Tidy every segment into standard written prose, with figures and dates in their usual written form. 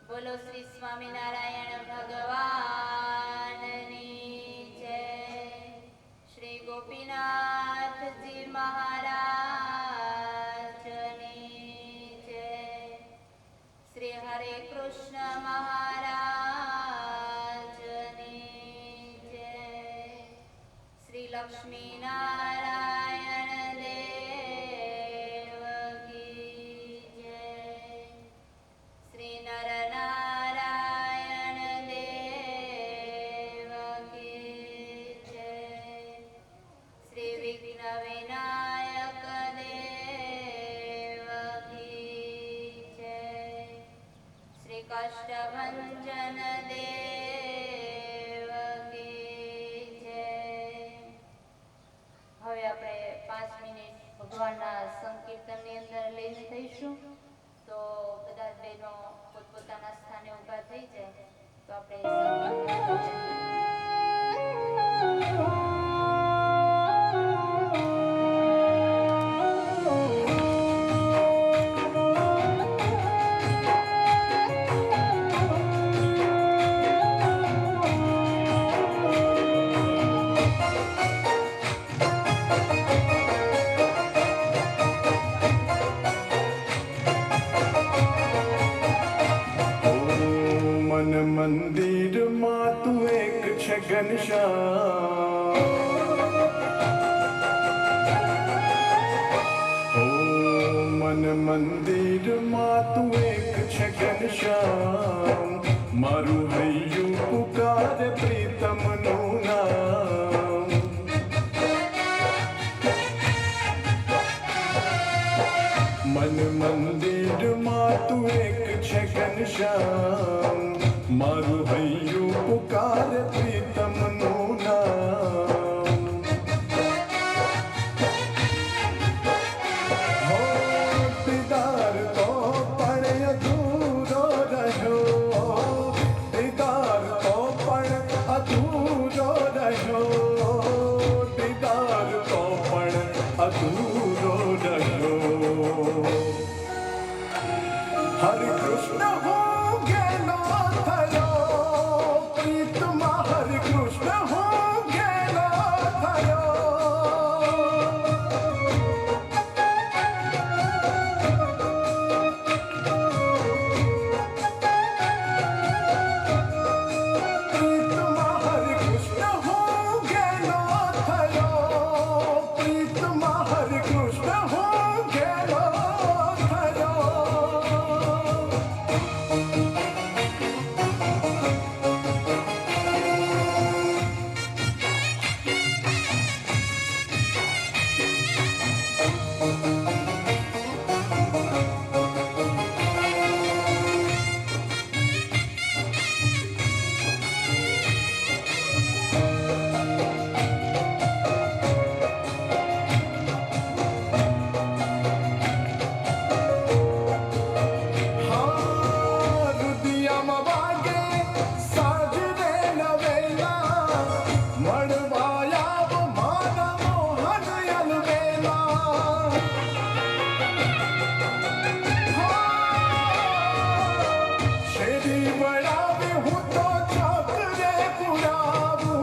બોલો શ્રી સ્વામિનારાયણ ભગવાનની જય. શ્રી ગોપીનાથજી મહારાજની જય. શ્રી હરે કૃષ્ણ મહારાજની જય. શ્રી લક્ષ્મી નારાયણ દેવ કી જય. શ્રી નરનારાયણ દેવ કી જય. શ્રી વિઘ્ન વિનાયક દેવ કી જય. શ્રી કષ્ટભંજન દેવ કી જય. હવે આપણે 5 મિનિટ ભગવાનના સંકીર્તનની અંદર લઈને થઈશું. તો બધા બહેનો પોતપોતાના સ્થાને ઊભા થઈ જાય તો આપણે मन मंदिर मां तू एक छे घनश्याम। ओ मन मंदिर मां तू एक छे घनश्याम। मारू हૈયું पुकारे प्रीतम નું નામ। मन मंदिर मां तू एक छे घनश्याम। मारू हૈયું पुकारे प्रीतम નું નામ। हो दीदार तो पण अधूरो रह्यो। दीदार तो पण अधूरो रह्यो। दीदार तो पण अधूरो रह्यो। हरे कृष्ण हो गेलो थयो प्रीतमा। हरे कृष्ण हो गेलो थयो। प्रीतमा हरे कृष्ण हो गेलो थयो। प्रीतमा हरे कृष्ण हो गेलो थयो। રુદિયામાં વાગે સાજરે નવેલા। મળવાયા મારા મોહન અલવેલા। શેરી વળાવે હું તો ચોકરે પુરાવું।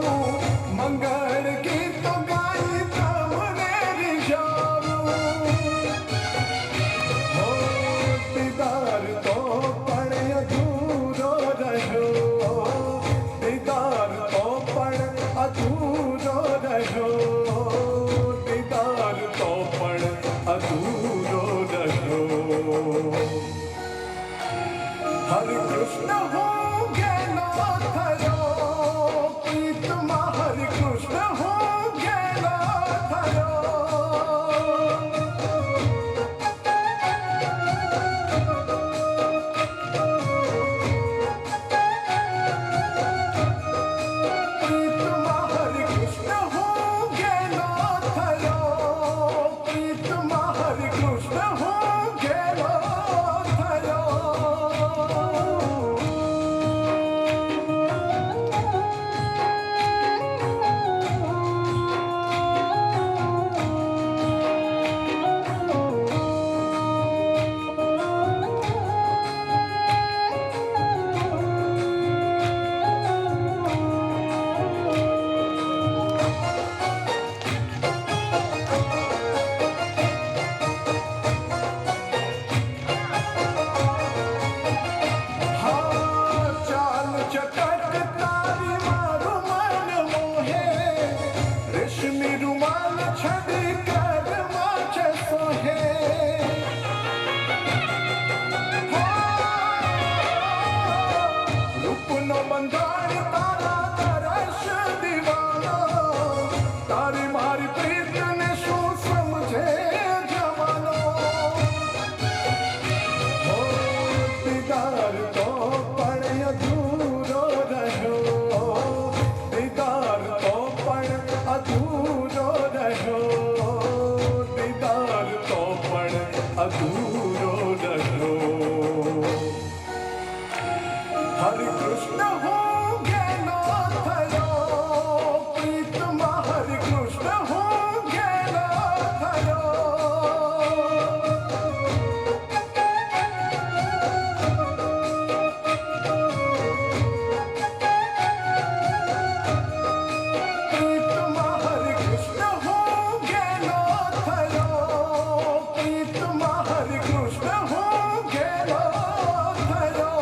મંગળ ગીત ગાઈ તમને રીઝાવું। हो दीदार तो पण अधूरो रह्यो। दीदार तो पण अधूरो रह्यो। दीदार तो पण अधूरो रह्यो। हरे कृष्ण हो गेलो थयो प्रीतमा। हरे कृष्ण हो गेलो थयो। प्रीतमा हरे कृष्ण हो गेलो थयो। प्रीतमा हरे कृष्ण हो गेलो थयो। हाँ चाल चटक तारी मारू मन मोहे। रेशमी रुमाल छड़ी कर माछ सोहे। रूपनो બંધાણ તારા તરસ દીવાનો। તારી મારી પ્રીતને શું સમજે જવાનો। हो दीदार तो पण अधूरो रह्यो। दीदार तो पण अधूरो रह्यो। दीदार तो पण अधूरो रह्यो। हरे कृष्ण हो गेलो थयो प्रीतमा। हरे कृष्ण हो गेलो थयो। प्रीतमा हरे कृष्ण हो गेलो थयो। प्रीतमा हरे कृष्ण हो गेलो थयो।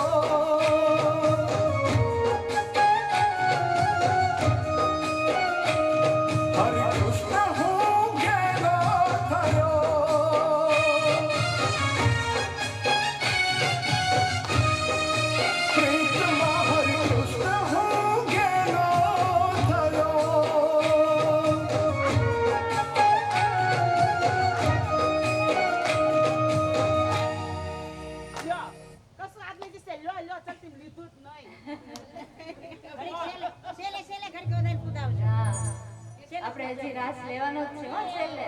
હજી રાસ લેવાનો જ છે હો છેલ્લે.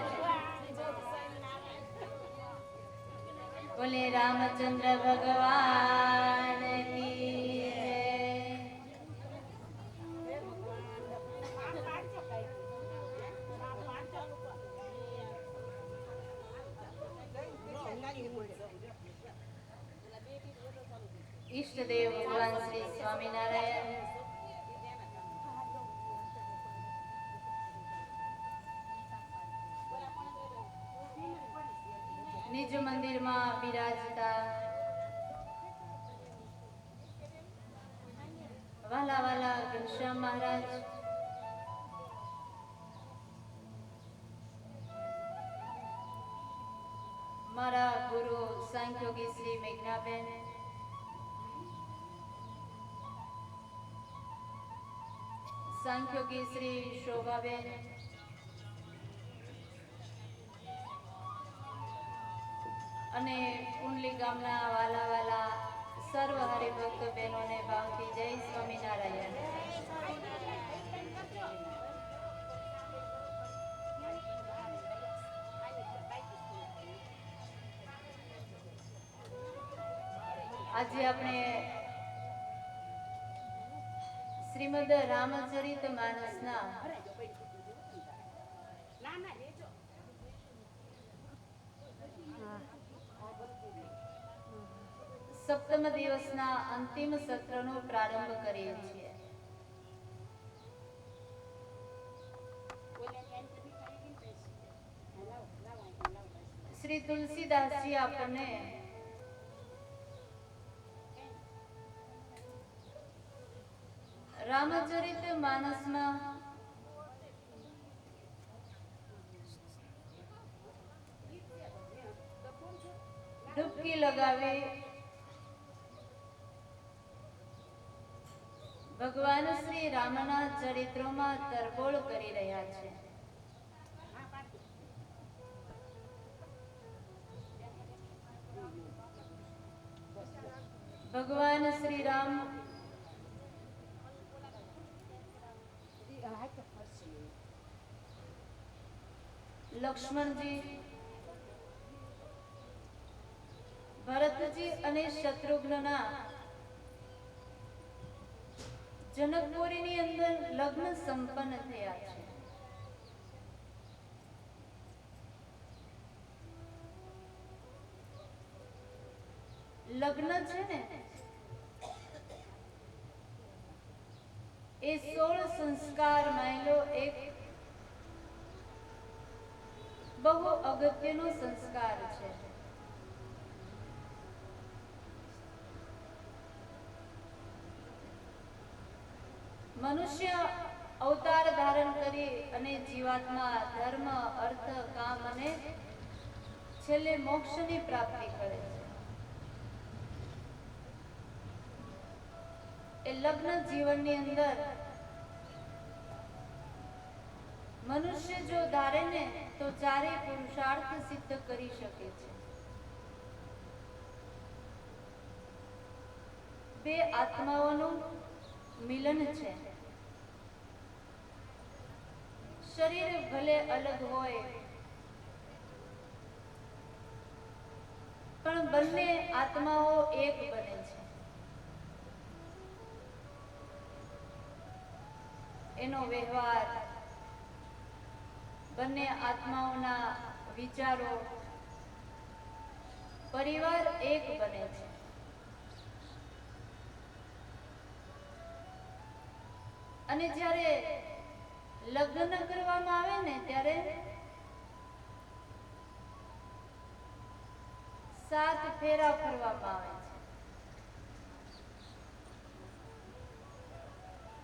બોલે રામચંદ્ર ભગવાન કી જય. ઈષ્ટદેવ ભગવાન શ્રી સ્વામિનારાયણ નિજ મંદિરમાં બિરાજતા વાલા વાલા ઘનશ્યામ મહારાજ, મારા ગુરુ સાંખ્યોગી શ્રી મેઘનાબેન, સાંખ્યોગી શ્રી શોભાબેન, અને કુંડલી ગામના વાલા વાલા સર્વ હરિભક્ત બહેનોને ભાવથી જય સ્વામિનારાયણ. આજે આપણે શ્રીમદ રામચરિત માનસના સપ્તમ દિવસના અંતિમ સત્રનો પ્રારંભ કરીએ છીએ. શ્રી તુલસીદાસજી આપણને રામચરિત માનસમાં ડૂબકી લગાવી ભગવાન શ્રી રામના ચરિત્રોમાં તરબોળ કરી રહ્યા છે. ભગવાન શ્રી રામ લક્ષ્મણજી, ભરતજી અને શત્રુઘ્નના જનકપુરીની અંદર લગ્ન સંપન્ન થયા છે. લગ્ન છે ને એ 16 સંસ્કાર માયલો એક બહુ અગત્યનો સંસ્કાર છે. મનુષ્ય અવતાર ધારણ કરી અને જીવાત્મા ધર્મ, અર્થ, કામ અને છેલ્લે મોક્ષની પ્રાપ્તિ કરે છે. એ લગ્ન જીવનની અંદર મનુષ્ય જો ધારે ને તો ચારેય પુરુષાર્થ સિદ્ધ કરી શકે છે. બે આત્માઓનું મિલન છે. શરીર ભલે અલગ હોય પણ બંને આત્માઓ એક બને છે. એનો વ્યવહાર, બંને આત્માઓના વિચારો, પરિવાર એક બને છે. અને જ્યારે લગ્ન કરવામાં આવે ને ત્યારે 7 ફેરા ફરવામાં આવે છે.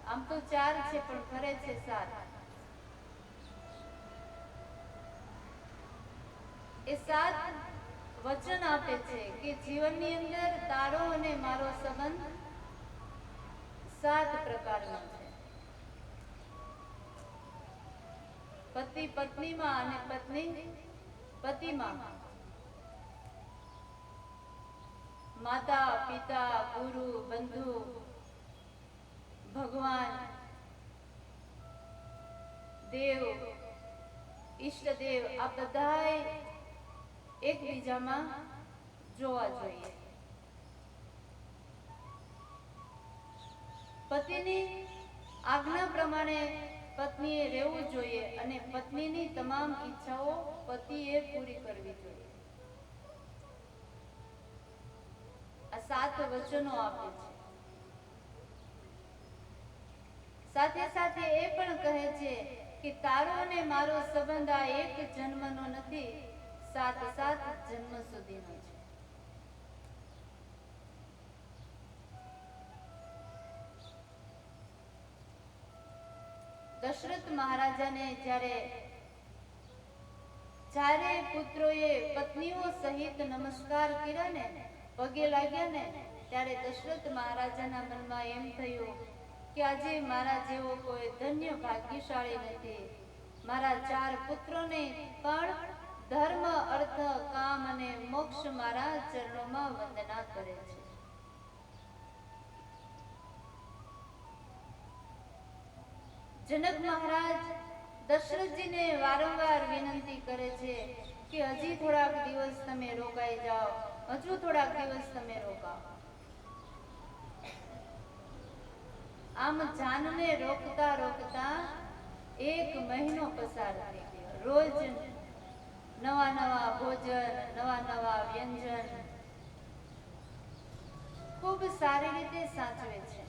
આમ તો 4 છે પણ ફરે છે 7. એ 7 વચન આપે છે કે જીવનની અંદર તારો અને મારો સંબંધ 7 પ્રકારનો છે. પતિ પત્નીમાં અને પત્ની પતિમાં, માતા પિતા, ગુરુ, બંધુ, ભગવાન, દેવ, ઈષ્ટદેવ આ બધાય એકબીજામાં જોવા જોઈએ. પતિની આજ્ઞા પ્રમાણે પત્નીએ રહેવું જોઈએ અને પત્નીની તમામ ઈચ્છાઓ પતિએ પૂરી કરવી જોઈએ. આ 7 વચનો આપે છે. સાથે સાથે એ પણ કહે છે કે તારો અને મારો સંબંધ આ એક જન્મનો નથી, 7 જન્મ સુધીનો છે. દશરથ મહારાજાને જ્યારે ચારે પુત્રોએ પત્નીઓ સહિત નમસ્કાર કર્યા ને, પગે લાગ્યા ને, ત્યારે દશરથ મહારાજાના મનમાં એમ થયું કે આજે મારા જેવો કોઈ ધન્ય ભાગ્યશાળી નથી. મારા 4 પુત્રોને પણ ધર્મ, અર્થ, કામ અને મોક્ષ મારા ચરણોમાં વંદના કરે છે. જનક મહારાજ દશરથજીને વારંવાર વિનંતી કરે છે કે હજી થોડાક દિવસ તમે રોકાઈ જાઓ, હજુ થોડાક દિવસ તમે રોકાઓ. આમ જાનને રોકતા રોકતા 1 મહિનો પસાર થઈ ગયો. રોજ નવા ભોજન, નવા વ્યંજન ખૂબ સારી રીતે સાચવે છે.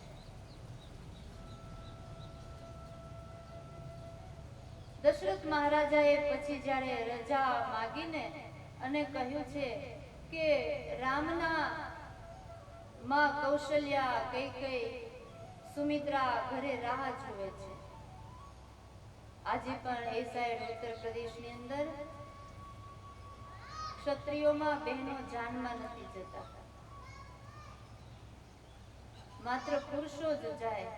દશરથ મહારાજાએ પછી જ્યારે રજા માગીને અને કહ્યું છે કે રામના માં કૌશલ્યા, કૈકેયી, સુમિત્રા ઘરે રાહ જુએ છે. આજે પણ એ સાઈડ ઉત્તર પ્રદેશની અંદર ક્ષત્રિયોમાં બહેનો જાનમાં નથી જતા, માત્ર પુરુષો જ જાય.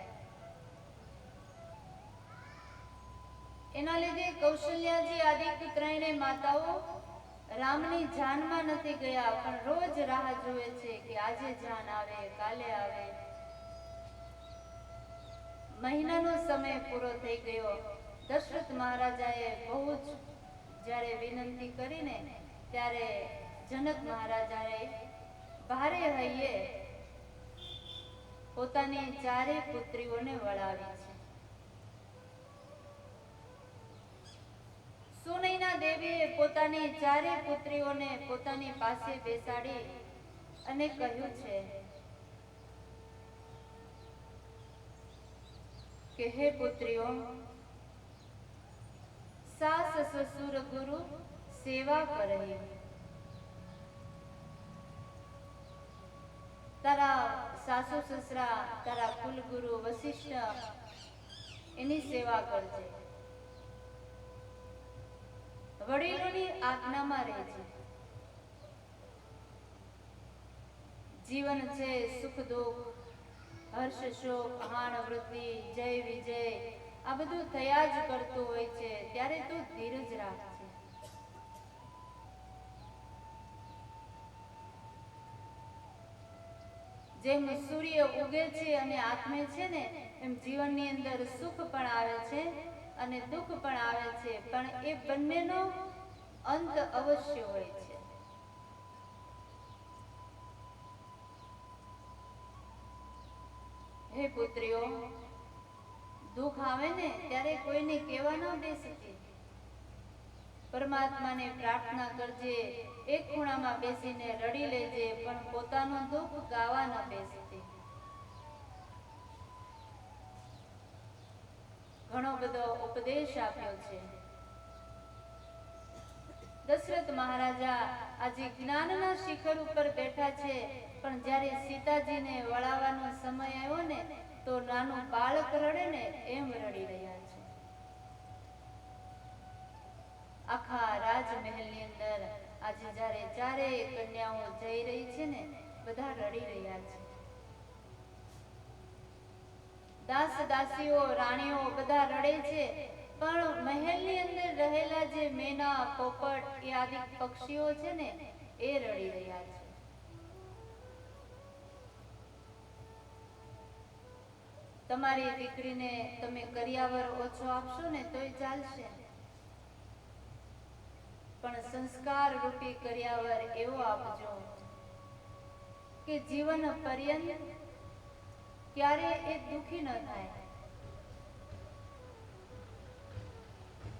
એના લીધે કૌશલ્યાજી આદિ ત્રણેય માતાઓ રામની જાનમાં નથી ગયા, પણ રોજ રાહ જુએ છે કે આજે જાન આવે, કાલે આવે. મહિનાનો સમય પૂરો થઈ ગયો. દશરથ મહારાજાએ બહુ જ જ્યારે વિનંતી કરીને ત્યારે જનક મહારાજાએ ભારે હૈયે પોતાની 4 પુત્રીઓને વળાવી છે. સુનૈના દેવીએ પોતાની 4 પુત્રીઓને પોતાની પાસે બેસાડી અને કહ્યું છે કે હે પુત્રીઓ, સાસ સસુર ગુરુ સેવા કરહી. તારા સાસુ સસરા, તારા કુલગુરુ વશિષ્ઠ એની સેવા કરજે. વડીલોની આજ્ઞામાં રહેજે. જીવન છે સુખ દુઃખ, હર્ષ શોક, હાણ વૃદ્ધિ, જય વિજય, આ બધું થયા જ કરતું હોય છે. ત્યારે તું ધીરજ રાખજે. જેમ સૂર્ય ઉગે છે અને આથમે છે ને, એમ જીવનની અંદર સુખ પણ આવે છે અને દુઃખ પણ આવે છે, પણ એ બંનેનો અંત અવશ્ય હોય છે. હે પુત્રીઓ, દુઃખ આવે ને ત્યારે કોઈને કહેવા ન બેસતી. પરમાત્માને પ્રાર્થના કરજે. એક ખૂણામાં બેસીને રડી લેજે, પણ પોતાનું દુઃખ ગાવા ન બેસતી. ઘણો બધો ઉપદેશ આપ્યો છે. દશરથ મહારાજા આજે જ્ઞાનના શિખર ઉપર બેઠા છે, પણ જ્યારે સીતાજીને વળાવવાનો સમય આવ્યો ને, તો નાનું બાળક રડે ને એમ રડી રહ્યા છે. આખા રાજમહેલની અંદર આજે જ્યારે 4 કન્યાઓ જઈ રહી છે ને, બધા રડી રહ્યા છે. દાસ દાસીઓ, રાણીઓ બધા રડે છે, પણ મહેલની અંદર રહેલા જે મેના, પોપટ એ આદિ પક્ષીઓ છે ને, એ રડી રહ્યા છે. તમારી દીકરીને તમે કરિયાવર ઓછો આપશો ને તોય ચાલશે, પણ સંસ્કાર રૂપી કર્યાવર એવો આપજો કે જીવન પર્યંત ક્યારે એ દુખી ન થાય.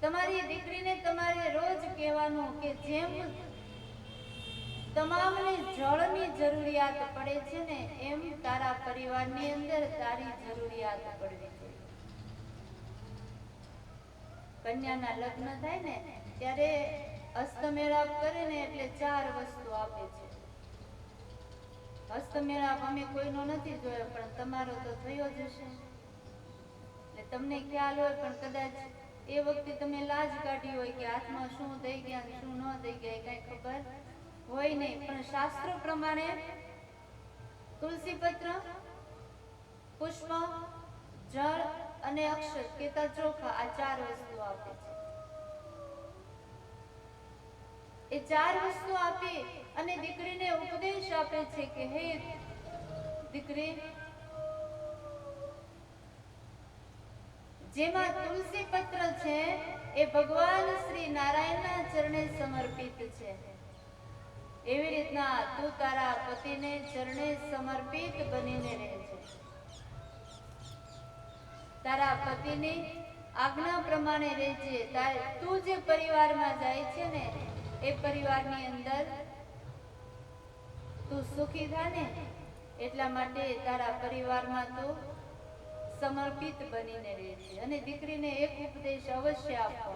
તમારી દીકરીને તમારે રોજ કહેવાનું કે જેમ તમામને જળની જરૂરિયાત પડે છે ને એમ તારા પરિવારની અંદર તારી જરૂરિયાત પડવી જોઈએ. કન્યાના લગ્ન થાય ને ત્યારે હસ્તમેળાપ કરે ને એટલે 4 વસ્તુ આપે છે. હસ્તમેળાપ અમે કોઈનો નથી જોયો પણ તમારો તો થયો જ હશે એટલે તમને ખ્યાલ હોય, પણ કદાચ એ વખતે તમે લાજ કાઢી હોય કે હાથમાં શું દઈ ગયા શું ન દઈ ગયા કઈ ખબર હોય નહીં. પણ શાસ્ત્રો પ્રમાણે તુલસી પત્ર, પુષ્પ, જળ અને અક્ષત કેતા ચોખા આ 4 વસ્તુ આપે છે. એ 4 વસ્તુ આપી અને દીકરીને ઉપદેશ આપે છે કે હે દીકરી, જેમાં તુલસી પત્ર છે એ ભગવાન શ્રી નારાયણના ચરણે સમર્પિત છે. એવી રીતના તું તારા પતિને ચરણે સમર્પિત બનીને રહેજે. તારા પતિની આજ્ઞા પ્રમાણે રહેજે. તું જે પરિવારમાં જાય છે ને એ પરિવારની અંદર તું સુખી થા ને એટલા માટે તારા પરિવારમાં તું સમર્પિત બનીને રહેજે. અને દીકરીને એક ઉપદેશ અવશ્ય આપવો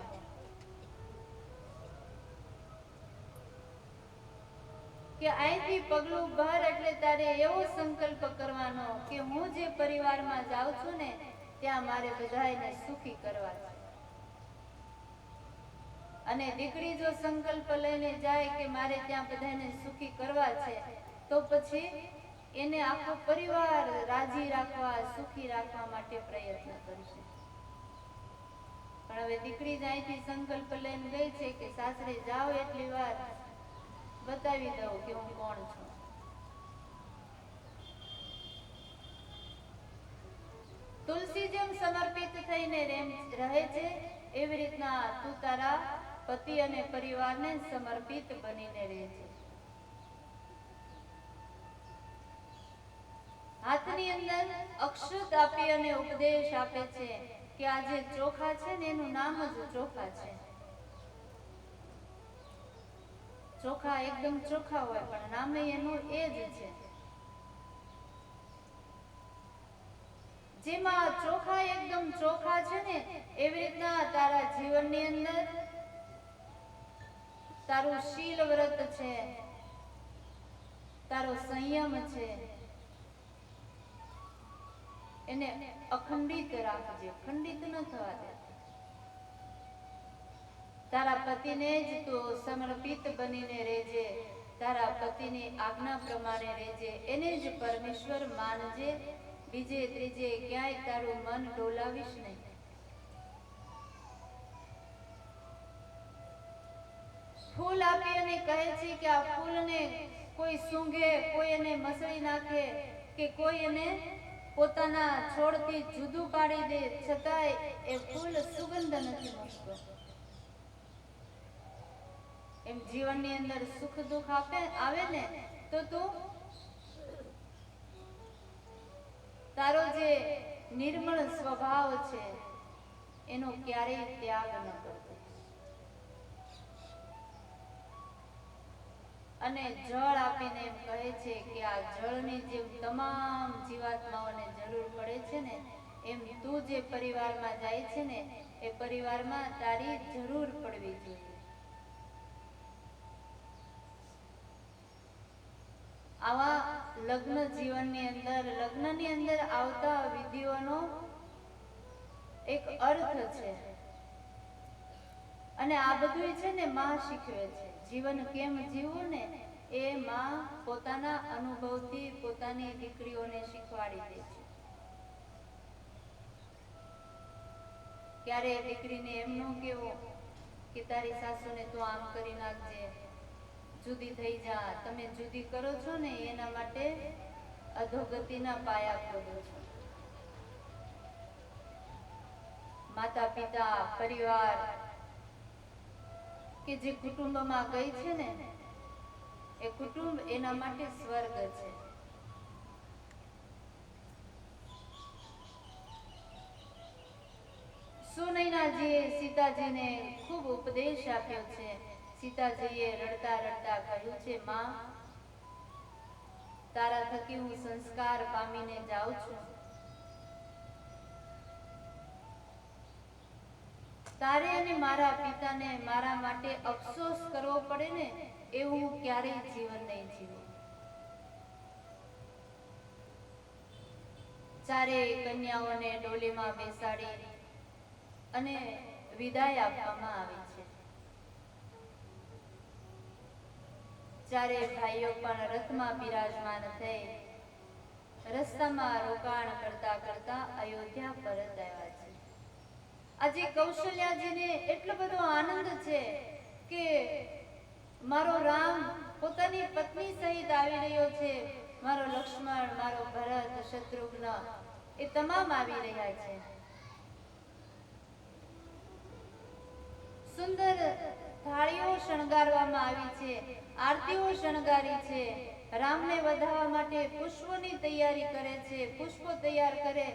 કે અહીંથી પગલું બહાર એટલે તારે એવો સંકલ્પ કરવાનો કે હું જે પરિવારમાં જાઉં છું ને ત્યાં મારે બધાને સુખી કરવા છે. અને દીકરી જો સંકલ્પ લઈને જાય કે મારે ત્યાં બધાને સુખી કરવા છે તો પછી એને આખો પરિવાર રાજી રાખવા, સુખી રાખવા માટે પ્રયત્ન કરશે. પણ હવે દીકરી અહીંથી સંકલ્પ લઈને ગઈ છે કે સાસરે જાઓ એટલી વાર બતાવી દઉં કે હું કોણ છું. તુલસી જેમ સમર્પિત થઈને રહે છે એવી રીતના તું તારા પતિ અને પરિવારને સમર્પિત બનીને રહે છે. હાથની અંદર અક્ષત આપી અને ઉપદેશ આપે છે કે આ જે ચોખા છે ને એનું નામ જ ચોખા છે. ચોખા એકદમ ચોખા હોય પણ નામે એનું એ જ છે. જેમાં ચોખા એકદમ ચોખા છે ને એવી રીતના તારા જીવનની અંદર તારું શીલ વ્રત છે, તારો સંયમ છે, એને અખંડિત રાખજે, ખંડિત ન થવા દે. તારા પતિને જ તું સમર્પિત બનીને રહેજે. તારા પતિની આજ્ઞા પ્રમાણે રહેજે. એને જ પરમેશ્વર માનજે. બીજે ત્રીજે ક્યાંય તારું મન ડોલાવીશ નહીં. ફૂલ આપી અને કહે છે કે આ ફૂલને કોઈ સૂંઘે, કોઈ એને મસળી નાખે કે કોઈ એને પોતાના છોડથી જુદું પાડી દે છતાંય એ ફૂલ સુગંધ નથી મૂકતો. એમ જીવનની અંદર સુખ દુઃખ આવે ને તો તું તારો જે નિર્મળ સ્વભાવ છે એનો ક્યારેય ત્યાગ ન કરતો. અને જળ આપીને એમ કહે છે કે આ જળની જેમ તમામ જીવાત્માઓને જરૂર પડે છે ને એમ તું જે પરિવારમાં જાય છે ને એ પરિવારમાં તારી જરૂર પડવી જોઈએ. આવા લગ્ન જીવનની અંદર, લગ્નની અંદર આવતા વિધિઓનો એક અર્થ છે અને આ બધું છે ને માં શીખવે છે. જીવન કેમ જીવવું ને એ માં પોતાના અનુભવથી પોતાની દીકરીઓને શીખવાડી દે છે. ક્યારે દીકરીને એમ ન કહેવું કે તારી સાસુને તું આમ કરી નાખજે, જુદી થઈ જા. તમે જુદી કરો છો ને એના માટે અધોગતિના પાયા ખોદો છો. માતા પિતા, પરિવાર કે જે કુટુંબમાં ગઈ છે ને એ કુટુંબ એના માટે સ્વર્ગ છે. સુનૈનાજીએ સીતાજીને ખૂબ ઉપદેશ આપ્યો છે. સીતાજીએ રડતા રડતા કહ્યું છે, માં, તારા થકી હું સંસ્કાર પામીને જાઉં છું. તારે અને મારા પિતાને મારા માટે અફસોસ કરવો પડે ને એવું હું ક્યારેય જીવન નહીં જીવું. ચારે કન્યાઓને ડોલીમાં બેસાડી અને વિદાય આપવામાં આવી છે. ચારે ભાઈઓ પણ રથમાં બિરાજમાન થઈ રસ્તામાં રોકાણ કરતા કરતા અયોધ્યા પરત આવ્યા છે. આજે કૌશલ્યાજીને એટલો બધો આનંદ છે કે મારો રામ પોતાની પત્ની સહિત આવી રહ્યો છે, મારો લક્ષ્મણ, મારો ભરત, શત્રુઘ્ન એ તમામ આવી રહ્યા છે. સુંદર થાળીઓ શણગારવામાં આવી છે, આરતીઓ શણગારી છે. રામને વધાવવા માટે પુષ્પોની તૈયારી કરે છે. પુષ્પો તૈયાર કરે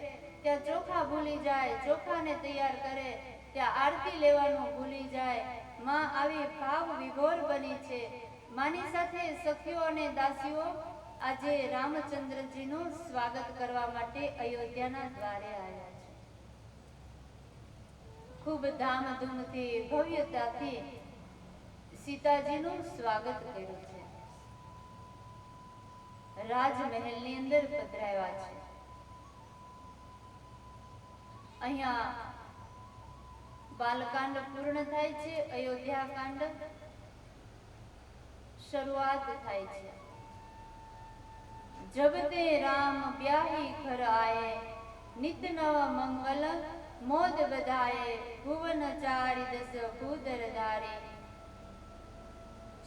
ત્યાં ચોખા ભૂલી જાય, ચોખાને તૈયાર કરે ત્યાં આરતી લેવાનું ભૂલી જાય. માં આવી ભાવ વિભોર બની છે. માની સાથે સખીઓ અને દાસીઓ આજે રામચંદ્રજીનું સ્વાગત કરવા માટે અયોધ્યાના દ્વારે આવ્યા છે. ખૂબ ધામધૂમથી ભવ્યતાથી સીતાજીનું સ્વાગત કર્યું છે. રાજમહેલની અંદર પધરાવ્યા છે. અહીંયા બાલકાંડ પૂર્ણ થાય છે, અયોધ્યા કાંડ શરૂઆત થાય છે. જબ તે રામ બ્યાહી ઘર આયે, નિત નવ મંગલ મોદ બધાયે, ભુવન ચારી દસ ભૂધર ધારે,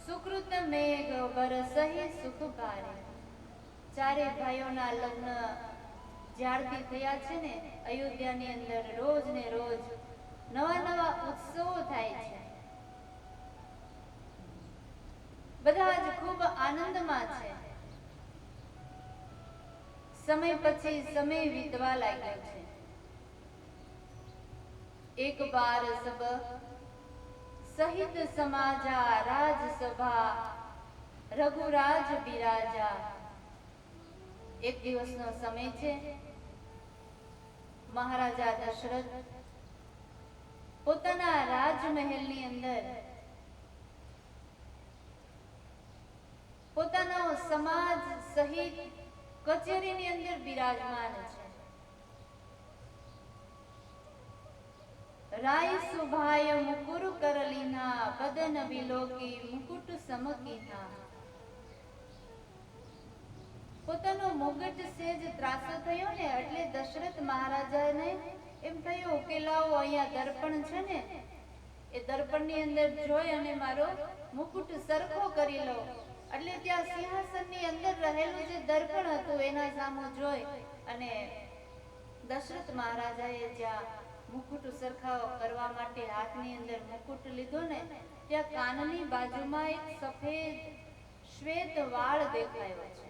સુકૃત મેઘ બરસહી સુખ ભારે. ચારે ભાઈઓના લગ્ન જ્યારથી થયા છે ને અયોધ્યાની અંદર રોજ ને રોજ નવા નવા ઉત્સવો થાય છે. બધા જ ખૂબ આનંદમાં છે. સમય પછી સમય વીતવા લાગ્યો છે. એક બાર સબ સહિત સમાજા, રાજસભા રઘુરાજ બિરાજા. એક દિવસનો સમય છે. મહારાજા દશરથ પોતાના રાજમહેલની અંદર પોતાનો સમાજ સહિત કચેરીની અંદર બિરાજમાન છે. રાય સુભાય મુકુર કરલીના, બદન વિલોકી મુકુટ સમકીના. પોતાનો મુગટ સેજ ત્રાસો થયો ને એટલે દશરથ મહારાજાને એમ થયું કે લાવો અહીંયા દર્પણ છે ને એ દર્પણની અંદર જોઈ અને મારો મુકુટ સરખો કરી લો. એટલે ત્યાં સિંહાસનની અંદર રહેલું જે દર્પણ હતું એના સામુ જોઈ અને દશરથ મહારાજાએ જ્યાં મુકુટ સરખાવો કરવા માટે હાથની અંદર મુકુટ લીધો ને ત્યાં કાનની બાજુમાં એક સફેદ શ્વેત વાળ દેખાયો છે.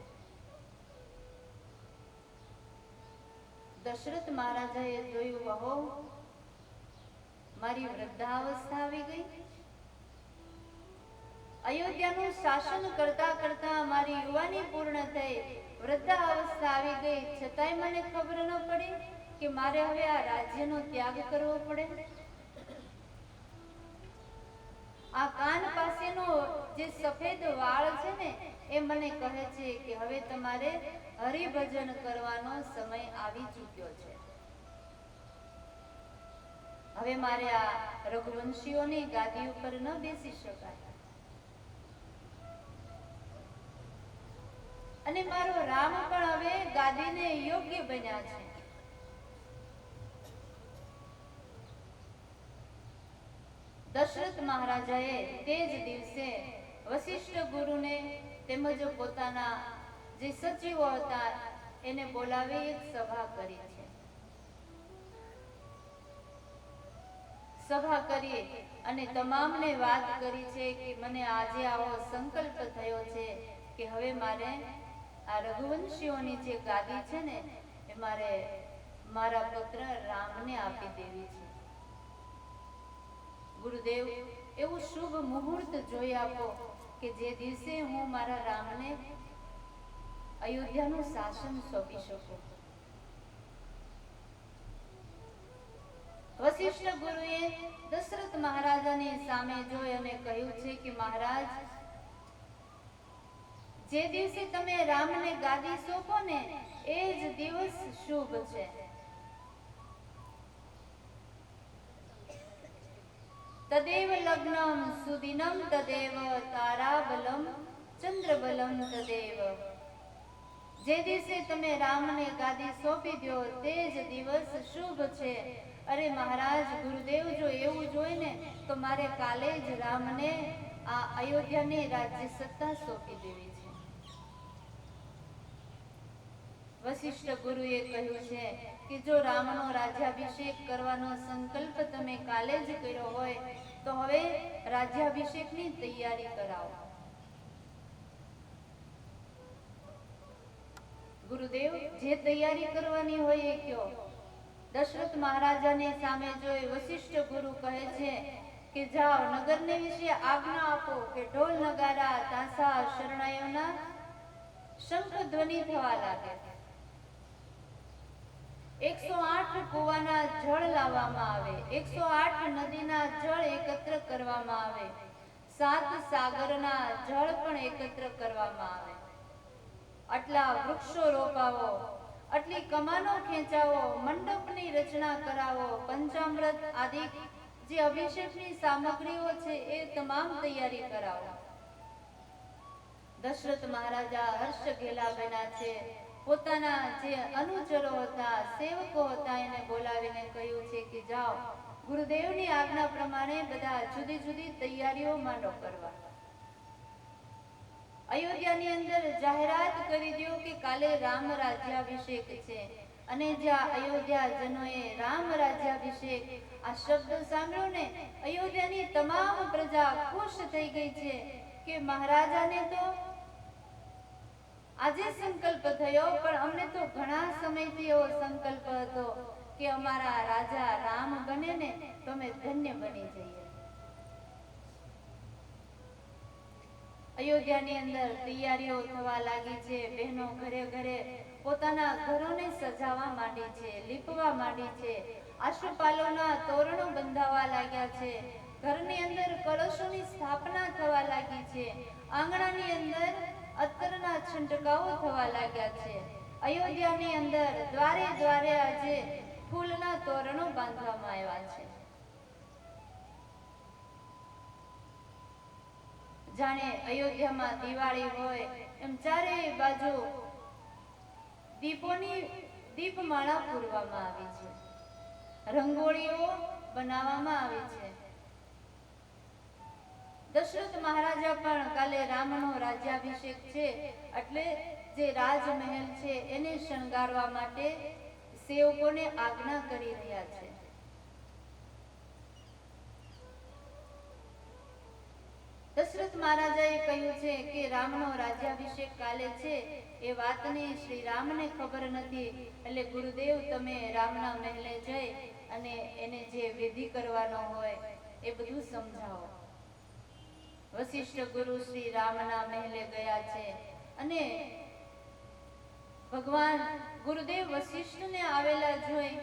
દશરથ મહારાજાએ જોયું, વહો, મારી વૃદ્ધાવસ્થા આવી ગઈ. અયોધ્યાનું શાસન કરતા કરતા મારી યુવાની પૂર્ણ થઈ, વૃદ્ધાવસ્થા આવી ગઈ, છતાંય મને ખબર ન પડી કે મારે હવે આ રાજ્યનો ત્યાગ કરવો પડે. આ કાન પાસેનો જે સફેદ વાળ છે ને એ મને કહે છે કે હવે તમારે હરિભજન કરવાનો સમય આવી ચૂક્યો છે. હવે મારે આ રઘુવંશીઓની ગાદી ઉપર ન બેસી શકાય અને મારો રામ પણ હવે ગાદીને યોગ્ય બન્યા છે. દશરથ મહારાજાએ તે જ દિવસે વશિષ્ઠ ગુરુને તેમજ પોતાના જે સચિવો હતા એને બોલાવી એક સભા કરી છે. સભા કરી અને તમામને વાત કરી છે કે મને આજે આવો સંકલ્પ થયો છે કે હવે મારે આ રઘુવંશીઓની જે ગાદી છે ને એ મારે મારા પુત્ર રામને આપી દેવી છે. ગુરુદેવ, એવું શુભ મુહૂર્ત જોઈ આપો કે જે દિવસે હું મારા રામને અયોધ્યાનું શાસન સોંપી શકું. વશિષ્ઠ ગુરુએ દશરથ મહારાજાની સામે જોઈ અને કહ્યું છે કે મહારાજ, જે દિવસે તમે રામને ગાદી સોંપો ને એ જ દિવસ શુભ છે. તદેવ લગ્નમ સુદિનમ તદેવ તારાબલમ ચંદ્રબલમ તદેવ. જે દિવસે તમે રામને ગાદી સોંપી દો તે જ દિવસ શુભ છે. અરે મહારાજ, ગુરુદેવ, જો એવું જોઈ ને તો મારે કાલે જ રામને આ અયોધ્યાની રાજ્ય સત્તા સોંપી દેવી છે. વશિષ્ઠ ગુરુએ કહ્યું છે કે જો રામનો રાજ્યાભિષેક કરવાનો સંકલ્પ તમે કાલે જ કર્યો હોય તો હવે રાજ્યાભિષેકની તૈયારી કરાવો. ગુરુદેવ, જે તૈયારી કરવાની હોય એ કયો. દશરથ મહારાજાને સામે જોઈ વશિષ્ઠ ગુરુ કહે છે કે જાઓ, નગરને વિશે આજ્ઞા આપો કે ઢોલ નગારા તાંસા શરણાઈઓના શંખ ધ્વનિ થવા લાગે. 108 કુવાના જળ લાવવામાં આવે, 108 નદીના જળ એકત્ર કરવામાં આવે, 7 સાગરના જળ પણ એકત્ર કરવામાં આવે. આટલા વૃક્ષો રોપાવો, આટલી કમાનો ખેંચાવો, મંડપની રચના કરાવો, પંચામૃત આદિ જે અભિષેકની સામગ્રીઓ છે એ તમામ તૈયારી કરાવો. દશરથ મહારાજા હર્ષ ઘેલા બન્યા છે. પોતાના જે અનુચરો હતા, સેવકો હતા, એને બોલાવીને કહ્યું છે કે જાઓ, ગુરુદેવની આજ્ઞા પ્રમાણે બધા જુદી જુદી તૈયારીઓ માંડો કરવા. અયોધ્યાની અંદર જાહેરાત કરી દો કે કાલે રામ રાજ્યાભિષેક છે. અને જ્યાં અયોધ્યાજનોએ રામ રાજ્યાભિષેક આ શબ્દ સાંભળ્યો ને, અયોધ્યાની તમામ પ્રજા ખુશ થઈ ગઈ છે કે મહારાજાને તો આજે સંકલ્પ થયો, પણ અમને તો ઘણા સમયથી એવો સંકલ્પ હતો કે અમારા રાજા રામ બને ને તો અમે ધન્ય બની જઈએ. અયોધ્યાની અંદર તૈયારીઓ થવા લાગી છે. બહેનો ઘરે ઘરે પોતાના ઘરોને સજાવવા માંડી છે, લીપવા માંડી છે. આશુપાલોના તોરણો બંધાવા લાગ્યા છે. ઘરની અંદર કળશોની સ્થાપના થવા લાગી છે. આંગણાની અંદર અત્તરના છંટકાવો થવા લાગ્યા છે. અયોધ્યાની અંદર દ્વારે દ્વારે આજે ફૂલના તોરણો બાંધવામાં આવ્યા છે. જાણે અયોધ્યામાં દિવાળી હોય એમ ચારે બાજુ દીપોની દીપમાળા પૂરવામાં આવી છે, રંગોળીઓ બનાવવામાં આવી છે. દશરથ મહારાજા પણ કાલે રામનો રાજ્યાભિષેક છે એટલે જે રાજમહેલ છે એને શણગારવા માટે સેવકોને આજ્ઞા કરી રહ્યા છે. દશરથ મહારાજાએ કહ્યું છે કે રામનો રાજ્યાભિષેક કાલે છે એ વાતની શ્રી રામને ખબર નથી, એટલે ગુરુદેવ તમે રામના મહેલે જઈ અને એને જે વિધિ કરવાનો હોય એ બધું સમજાવો. વશિષ્ઠ ગુરુ શ્રી રામના મહેલે ગયા છે અને ભગવાન ગુરુદેવ વશિષ્ઠને આવેલા જોઈ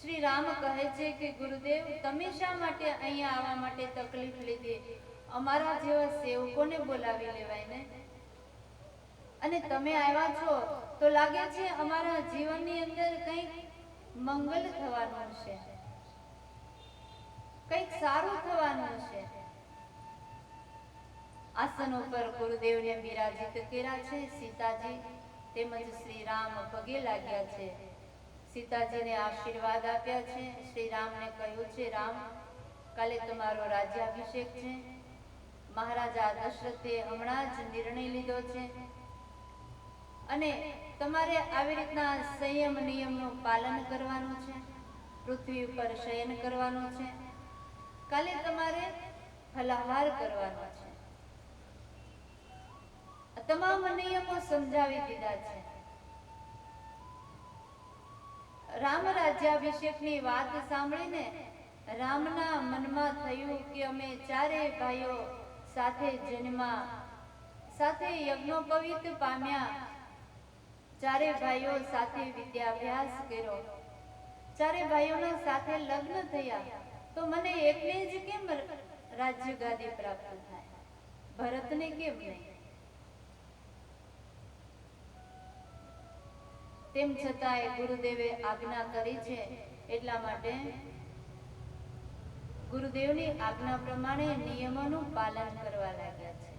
શ્રી રામ કહે છે કે ગુરુદેવ, તમે શા માટે અહીંયા આવવા માટે તકલીફ લીધી? અમારા જેવા સેવકોને બોલાવી લેવાય ને. અને તમે આવ્યા છો તો લાગે છે અમારા જીવનની અંદર કંઈક મંગલ થવાનું છે, કંઈક સારું થવાનું છે. આસન ઉપર ગુરુદેવને બિરાજિત કર્યા છે. સીતાજી તેમજ શ્રી રામ પગે લાગ્યા છે. સીતાજીને આશીર્વાદ આપ્યા છે. શ્રી રામને કહ્યું છે, રામ, કાલે તમારો રાજ્યાભિષેક છે. મહારાજા દશરથે હમણાં જ નિર્ણય લીધો છે અને તમારે આવી રીતના સંયમ નિયમનું પાલન કરવાનું છે. પૃથ્વી ઉપર શયન કરવાનું છે, કાલે તમારે ફલાહાર કરવાનો છે. આ તમામ નિયમો સમજાવી દીધા છે. રામ રાજ્યાભિષેકની વાત સાંભળીને રામના મનમાં થયું કે અમે ચારેય ભાઈઓ સાથે જન્મા, સાથે યજ્ઞોપવિત પામ્યા, ચારે ભાઈઓ સાથે વિદ્યાભ્યાસ કર્યો, ચારે ભાઈઓના સાથે લગ્ન થયા, તો મને એકને જ કેમ રાજ્ય ગાદી પ્રાપ્ત થાય, ભરતને કેમ નહીં? તેમ છતાંય ગુરુદેવે આજ્ઞા કરી છે, એટલા માટે ગુરુદેવની આજ્ઞા પ્રમાણે નિયમોનું પાલન કરવા લાગ્યા છે.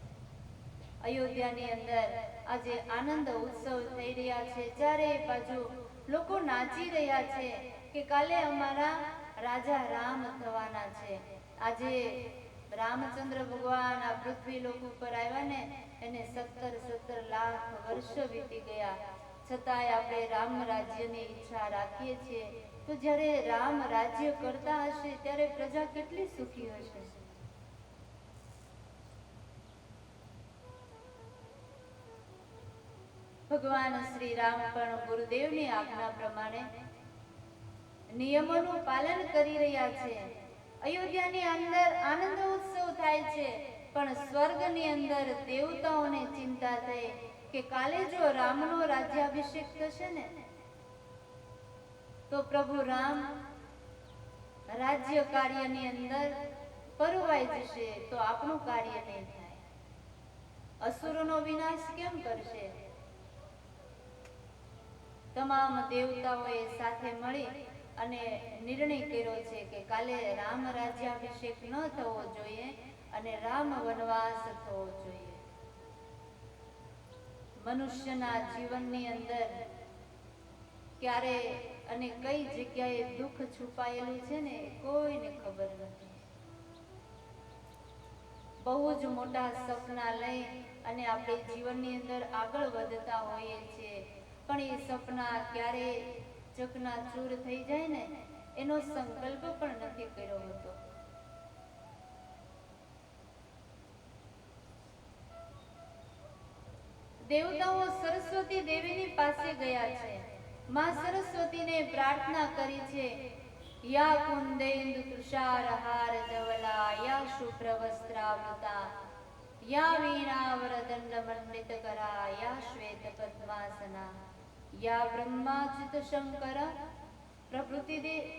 અયોધ્યાની અંદર આજે આનંદ ઉત્સવ થઈ રહ્યા છે. ચારે બાજુ લોકો નાચી રહ્યા છે કે કાલે અમારા રાજા રામ થવાના છે. આજે રામચંદ્ર ભગવાન આ પૃથ્વી લોક ઉપર આવ્યા ને એને 17 લાખ વર્ષ વીતી ગયા, છતાંય આપણે રામ રાજ્યની ઈચ્છા રાખીએ છીએ. તો જ્યારે રામ રાજ્ય કરતા હશે ત્યારે પ્રજા કેટલી સુખી હશે. ભગવાન શ્રી રામ પણ ગુરુદેવની આજ્ઞા પ્રમાણે નિયમોનું પાલન કરી રહ્યા છે. અયોધ્યાની અંદર આનંદ ઉત્સવ થાય છે, પણ સ્વર્ગની અંદર દેવતાઓને ચિંતા થઈ કે કાલે જો રામનો રાજ્યાભિષેક થશે ને તો પ્રભુ રામ રાજ્ય કાર્યની અંદર પરોવાઈ જશે, તો આપણું કાર્ય નહીં થાય. અસુરોનો વિનાશ કેમ કરશે? તમામ દેવતાઓએ સાથે મળી અને નિર્ણય કર્યો છે કે કાલે રામ રાજ્યાભિષેક ન થવો જોઈએ અને રામ વનવાસ થવો જોઈએ. મનુષ્યના જીવનની અંદર ક્યારે અને કઈ જગ્યાએ દુઃખ છુપાયેલું છે ને કોઈને ખબર નથી. બહુ જ મોટા સપના લઈ અને આપણે જીવનની અંદર આગળ વધતા હોઈએ છીએ, પણ એ સપના ક્યારે ચકનાચૂર થઈ જાય ને એનો સંકલ્પ પણ નથી કર્યો હતો. દેવતાઓ સરસ્વતી દેવીની પાસે ગયા છે. માં સરસ્વતીને પ્રાર્થના કરી છે, યા કુંદેન્દુ તુષારહાર ધવલા, યા શુભ્ર વસ્ત્રાવૃતા, યા વીણાવરદંડ મંડિતકરા, યા શ્વેત પદ્માસના, યા બ્રહ્માચ્યુત શંકર પ્રભૃતિ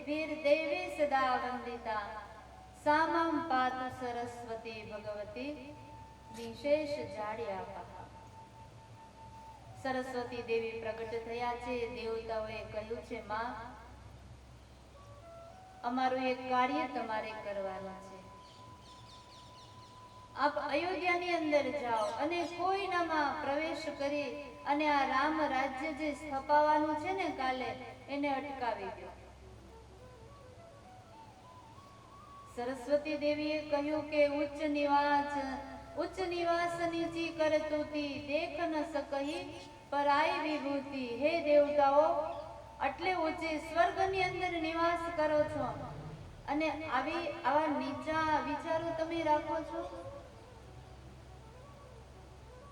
વીર દેવે સદા વંદિતા, સામમ પાતુ સરસ્વતી ભગવતી વિશેષ જાડ્યા. સરસ્વતી દેવી પ્રગટ થયા છે. દેવતાઓએ કહ્યું છે, માં અમારું એક કાર્ય તમારે કરવાનું છે. આપ અયોધ્યાની અંદર જાઓ અને કોઈનામાં પ્રવેશ કરી અને આ રામ રાજ્ય જે સ્થપાવવાનું છે ને કાલે એને અટકાવી દો. સરસ્વતી દેવીએ કહ્યું કે ઉચ્ચ નિવાસ નીચી કરતુતી, દેખ ન શકહી પરાઈ વિભૂતિ. હે દેવતાઓ, એટલે ઊંચે સ્વર્ગની અંદર નિવાસ કરો છો અને આવા નીચા વિચારો તમે રાખો છો.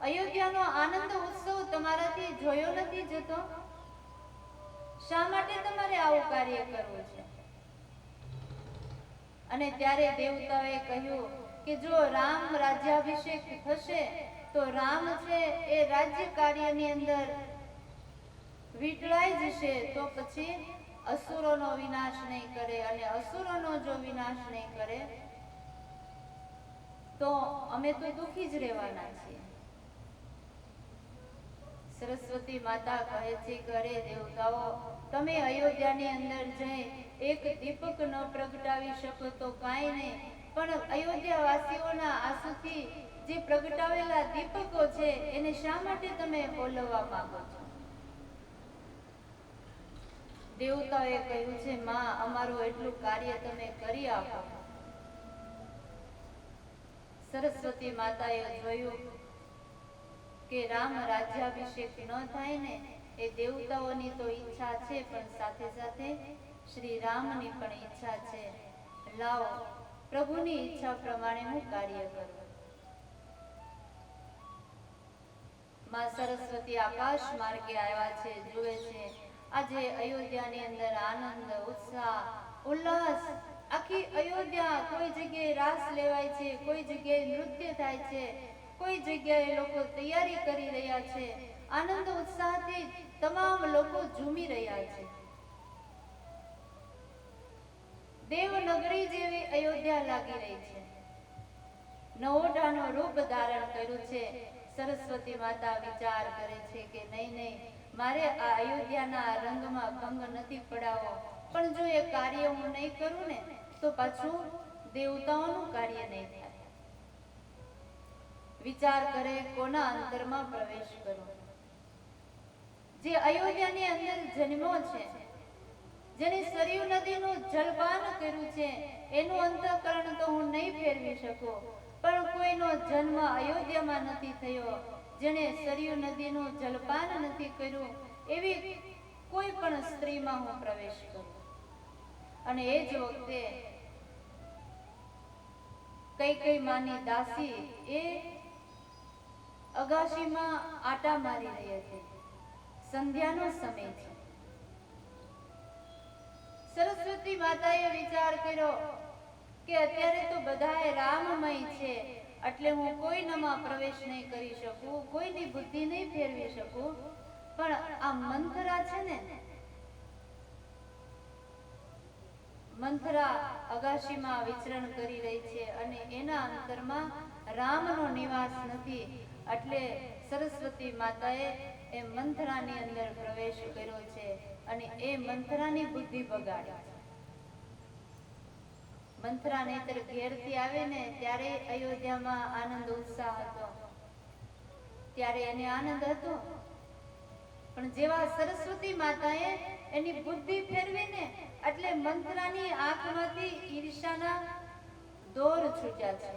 અયોધ્યાનો આનંદ ઉત્સવ તમારાથી જોયો નથી જતો. શા માટે તમારે આવું કાર્ય કરવું છે? અને ત્યારે દેવતાઓએ કહ્યું કે જો રામ રાજ્યાભિષેક થશે તો રામ છે એ રાજ્ય કાર્યની અંદર વીંટળાઈ જશે, તો પછી અસુરોનો વિનાશ નહીં કરે, અને અસુરોનો જો વિનાશ નહીં કરે તો અમે તો દુખી જ રહેવાના છીએ. સરસ્વતી માતા કહે છે કે અરે દેવતાઓ, તમે અયોધ્યાની અંદર જઈ એક દીપક ન પ્રગટાવી શકો તો કાંઈ નહીં, પણ અયોધ્યાવાસીઓના આંસુથી જે પ્રગટાવેલા દીપકો છે એને શા માટે તમે ઓલવવા માંગો છો? દેવતાએ કહ્યું છે, માં અમારું એટલું કાર્ય તમે કરી આપો. સરસ્વતી માતાએ જોયું કે રામ રાજ્યાભિષેક ન થાય ને એ દેવતાઓની તો ઈચ્છા છે, પણ સાથે સાથે શ્રી રામની પણ ઈચ્છા છે. લાવો પ્રભુની ઈચ્છા પ્રમાણે હું કાર્ય કરું. માં સરસ્વતી આકાશ માર્ગે આવ્યા છે, જુએ છે આજે અયોધ્યાની અંદર આનંદ, ઉત્સાહ, ઉલ્લાસ. આખી અયોધ્યા, કોઈ જગ્યાએ રાસ લેવાય છે, કોઈ જગ્યાએ નૃત્ય થાય છે, કોઈ જગ્યાએ લોકો તૈયારી કરી રહ્યા છે. આનંદ ઉત્સાહથી તમામ લોકો ઝૂમી રહ્યા છે. દેવનગરી જેવી અયોધ્યા લાગી રહી છે. નવોઢાનું રૂપ ધારણ કર્યું છે. સરસ્વતી માતા વિચાર કરે છે કે નહીં નહીં, મારે આ અયોધ્યાના રંગમાં ભંગ નથી પડાવો, પણ જો એ કાર્ય હું નહીં કરું ને તો પાછું દેવતાઓનું કાર્ય નહીં થાય. વિચાર કરે કોના અંતરમાં પ્રવેશ કરો. જે અયોધ્યાની અંદર જન્મો છે, જેને સરયુ નદીનું જલપાન કર્યું છે, એનું અંતઃકરણ તો હું નહીં ફેરવી શકું, પણ કોઈનો જન્મ અયોધ્યામાં નથી થયો, જેને સરયુ નદીનું જલપાન નથી કર્યું, એવી કોઈ પણ સ્ત્રીમાં હું પ્રવેશ કરું. અને એ જ વખતે કઈ માની દાસી એ અગાશીમાં આટા મારી રહી હતી. સંધ્યાનો સમય છે. સરસ્વતી માતાએ વિચાર કર્યો કે અત્યારે તો બધાએ રામમય છે, એટલે હું કોઈનામાં પ્રવેશ નહીં કરી શકું, કોઈની બુદ્ધિ નહીં ફેરવી શકું, પણ આ મંથરા છે ને, મંથરા અગાશીમાં વિચરણ કરી રહી છે અને એના અંતરમાં રામનો નિવાસ નથી, એટલે સરસ્વતી માતાએ એ મંથરાની અંદર પ્રવેશ કર્યો છે અને એ મંથરાની બુદ્ધિ બગાડી. મંથરા નહીતર ઘેરથી આવે ને ત્યારે અયોધ્યામાં આનંદ ઉત્સાહ હતો, ત્યારે એને આનંદ હતો, પણ જેવા સરસ્વતી માતાએ એની બુદ્ધિ ફેરવીને એટલે મંથરાની આંખમાંથી ઈર્ષાના દોર છૂટ્યા છે.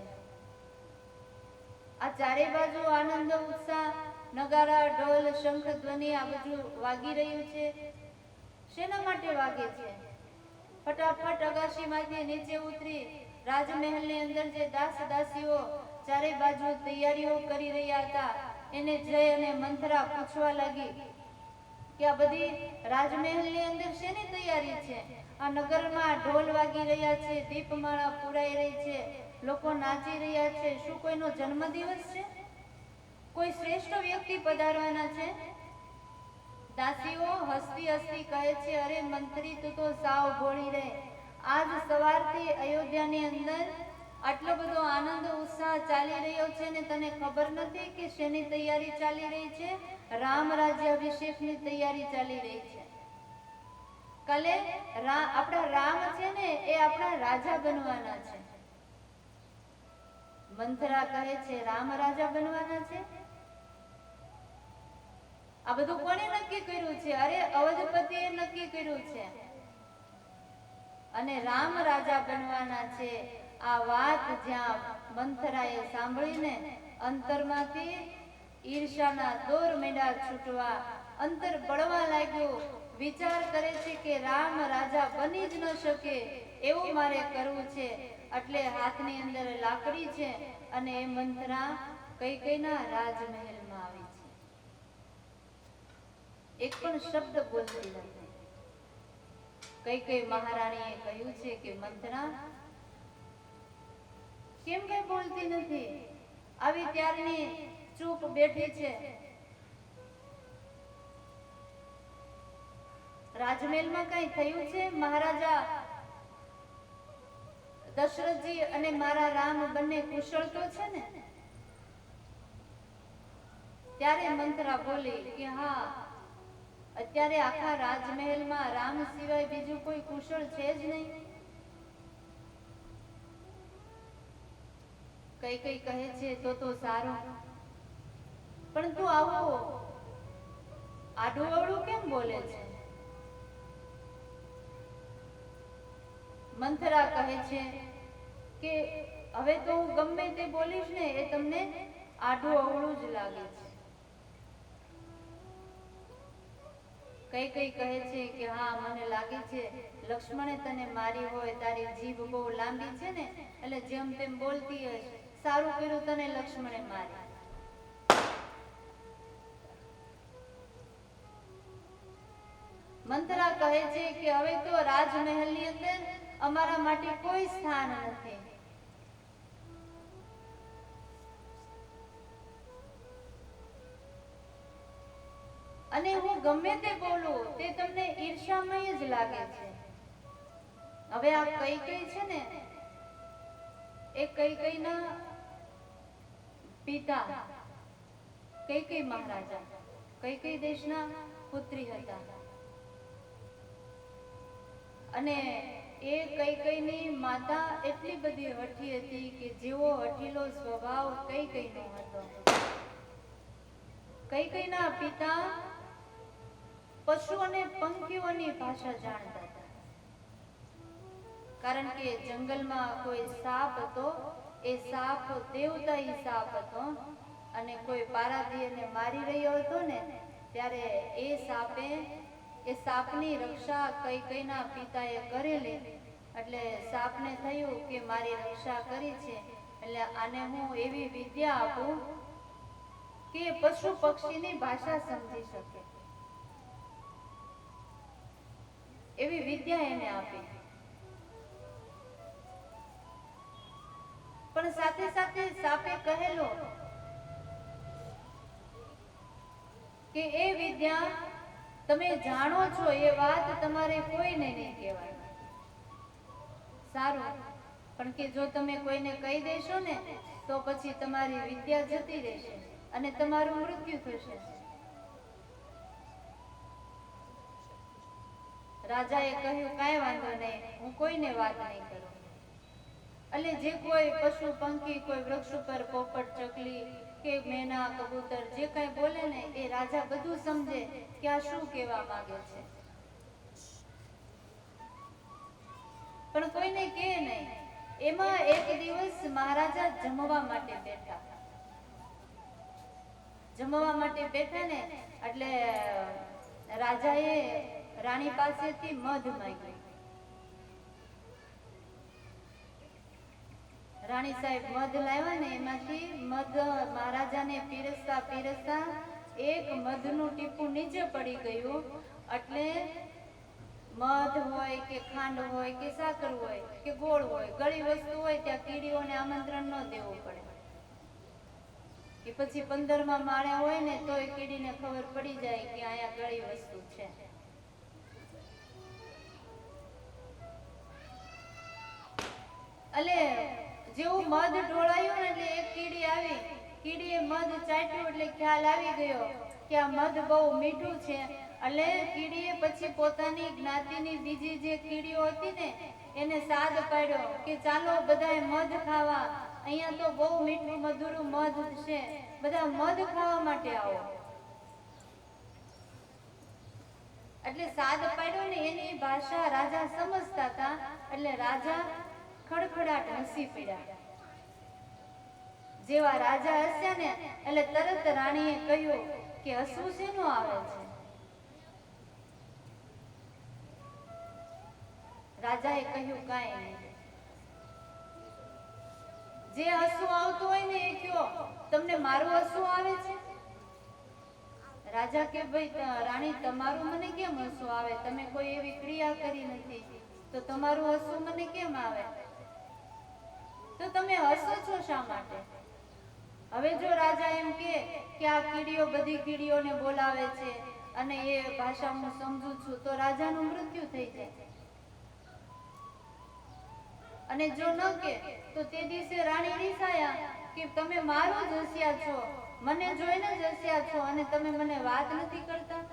આ ચારે બાજુ આનંદ ઉત્સાહ, નગારા, ઢોલ, શંખ ધ્વનિ આ બધું વાગી રહ્યું છે. શેના માટે વાગે છે? ફટાફટ અગાશીમાંથી નીચે ઉતરી રાજમહેલની અંદર જે દાસ દાસીઓ ચારે બાજુ તૈયારીઓ કરી રહ્યા હતા, એને જઈ અને મંથરા પૂછવા લાગી કે આ બધી રાજમહેલની અંદર શેની તૈયારી છે? આ નગરમાં ઢોલ વાગી રહ્યા છે, દીપમાળા પુરાઈ રહી છે, લોકો નાચી રહ્યા છે, શું કોઈનો જન્મદિવસ છે? કોઈ શ્રેષ્ઠ વ્યક્તિ પધારવાના છે? દાસીઓ હસતી હસતી કહે છે, અરે મંત્રી, તું તો સાવ ભોળી રહે. આજ સવારથી અયોધ્યાની અંદર આટલો બધો આનંદ ઉત્સાહ ચાલી રહ્યો છે ને તને ખબર નથી કે શેની તૈયારી ચાલી રહી છે? રામ રાજ્યાભિષેકની તૈયારી ચાલી રહી છે. કાલે આપણા રામ છે ને એ આપણા રાજા બનવાના છે. મંથરા કહે છે, રામ રાજા બનવાના છે? આ બધું કોણે નક્કી કર્યું છે? અરે અવધપતિએ નક્કી કર્યું છે અને રામ રાજા બનવાના છે. આ વાત જ્યાં મંથરાએ સાંભળીને અંતરમાંથી ઈર્ષાના દોર મેંડા છૂટવા, અંતર બળવા લાગ્યું. વિચાર કરે છે કે રામ રાજા બની જ ન શકે, એવું મારે કરવું છે. એટલે હાથની અંદર લાકડી છે અને એ મંથરા કૈકેયીના રાજમહેલમાં આવી છે. એક પણ શબ્દ બોલતી નથી. કૈકેયી મહારાણીએ કહ્યું છે કે મંથરા કેમ કઈ બોલતી નથી? આવી ત્યારની ચૂપ બેઠી છે. રાજમહેલમાં કઈ થયું છે? મહારાજા દશરથજી અને મારા રામ બંને કુશળ તો છે ને? ત્યારે મંથરા બોલી કે હા, અત્યારે આખા રાજમહેલમાં રામ સિવાય બીજું કોઈ કુશળ છે જ નહીં. કૈકેયી કહે છે તો સારું, પણ તું આવું આડું અવળું કેમ બોલે છે? મંથરા કહે છે કે હવે તો હું ગમે તે બોલીશ ને એ તમને આડું અવળું જ લાગે છે. કઈ કઈ કહે છે કે હા મને લાગે છે લક્ષ્મણે તને મારી હોય, તારી જીભ બહુ લાંબી છે ને એટલે જેમ તેમ બોલતી હશે, સારું કર્યું તને લક્ષ્મણે મારી. મંથરા કહે છે કે હવે તો રાજમહેલની અંદર અમારા માટે કોઈ સ્થાન નથી. અને હું ગમે તે બોલું તે તમને ઈર્ષામય જ લાગે છે. હવે આ કઈ કઈ છે ને એ કઈ કઈ ના પિતા કઈ કઈ મહારાજા કઈ કઈ દેશના પુત્રી હતા. અને એ કઈ કઈની માતા એટલી બધી હઠી હતી કે જેવો હઠીલો સ્વભાવ કઈ કઈનો હતો. કઈ કઈના પિતા પશુ અને પંખીઓની ભાષા જાણતા હતા, કારણ કે જંગલમાં કોઈ સાપ હતો, એ સાપ દેવતાઈ સાપ હતો અને કોઈ પારાદીને મારી રહ્યો હતો ને ત્યારે એ સાપની રક્ષા કઈ કઈના પિતાએ કરેલી. એટલે સાપને થયું કે મારી રક્ષા કરી છે એટલે આને હું એવી વિદ્યા આપું કે પશુ પક્ષીની ભાષા સમજી શકે, એવી વિદ્યા એને આપી. પણ સાથે સાથે સાપે કહેલો કે એ વિદ્યા તમે જાણો છો એ વાત તમારે કોઈને નહીં કહેવાય. સારું, પણ કે જો તમે કોઈને કહી દેશો ને તો પછી તમારી વિદ્યા જતી રહેશે અને તમારું મૃત્યુ થશે. રાજાએ કહ્યું કાંઈ વાંધો નહીં, હું કોઈને વાત નહીં કરું. એટલે જે કોઈ પશુ પંખી, કોઈ વૃક્ષ ઉપર પોપટ, ચકલી કે મેના, કબૂતર જે કઈ બોલે ને એ રાજા બધું સમજે કે આ શું કહેવા માંગે છે, પણ કોઈને કહે નહીં. એમાં એક દિવસ મહારાજા જમવા માટે બેઠા. જમવા માટે બેઠા ને એટલે રાજાએ રાણી પાસેથી મધ માંગ્યું. રાણી સાહેબ મધ લાવ્યા ને એમાંથી મધ મહારાજાને પીરસતા પીરસતા એક મધનું ટીપું નીચે પડી ગયું. એટલે મધ હોય કે ખાંડ હોય કે સાકર હોય કે ગોળ હોય, ગળી વસ્તુ હોય ત્યાં કીડીઓને આમંત્રણ ન દેવું પડે. કે પછી 15મા માળે હોય ને તો એ કીડીને ખબર પડી જાય કે અહીંયા ગળી વસ્તુ છે. એટલે જેવું મધ ઢોળાયું ને એટલે એક કીડી આવી. કીડીએ મધ ચાટ્યું એટલે ખ્યાલ આવી ગયો કે આ મધ બહુ મીઠું છે. એટલે કીડીએ પછી પોતાની જ્ઞાતિની બીજી જે કીડીઓ હતી ને એને સાદ પાડ્યો કે ચાલો બધાએ મધ ખાવા, અહીંયા તો બહુ મીઠું મધુરું મધ છે, બધા મધ ખાવા માટે આવો. એટલે સાદ પાડ્યો ને એની ભાષા રાજા સમજતા હતા. એટલે રાજા ખડખડાટ હસી પડ્યા. જેવા રાજા હસ્યા ને એટલે તરત રાણીએ કહ્યું કે હસવું શેનું આવે છે? રાજાએ કહ્યું કાંઈ નહીં. જે હસવું આવતું હોય ને એ કયો, તમને મારું હસવું આવે છે? રાજા કે ભાઈ રાણી તમારું મને કેમ હસવું આવે? તમે કોઈ એવી ક્રિયા કરી નથી તો તમારું હસવું મને કેમ આવે? તો તમે હસો છો શા માટે? હવે જો રાજા એમ કે આ કીડીઓ બધી કીડીઓને બોલાવે છે અને એ ભાષા હું સમજુ છું તો રાજાનું મૃત્યુ થઈ જાય. અને જો ન કે તો તે દિવસે રાણી રીસાયા કે તમે મારું જ હસ્યા છો, મને જોઈને જ હસ્યા છો અને તમે મને વાત નથી કરતા.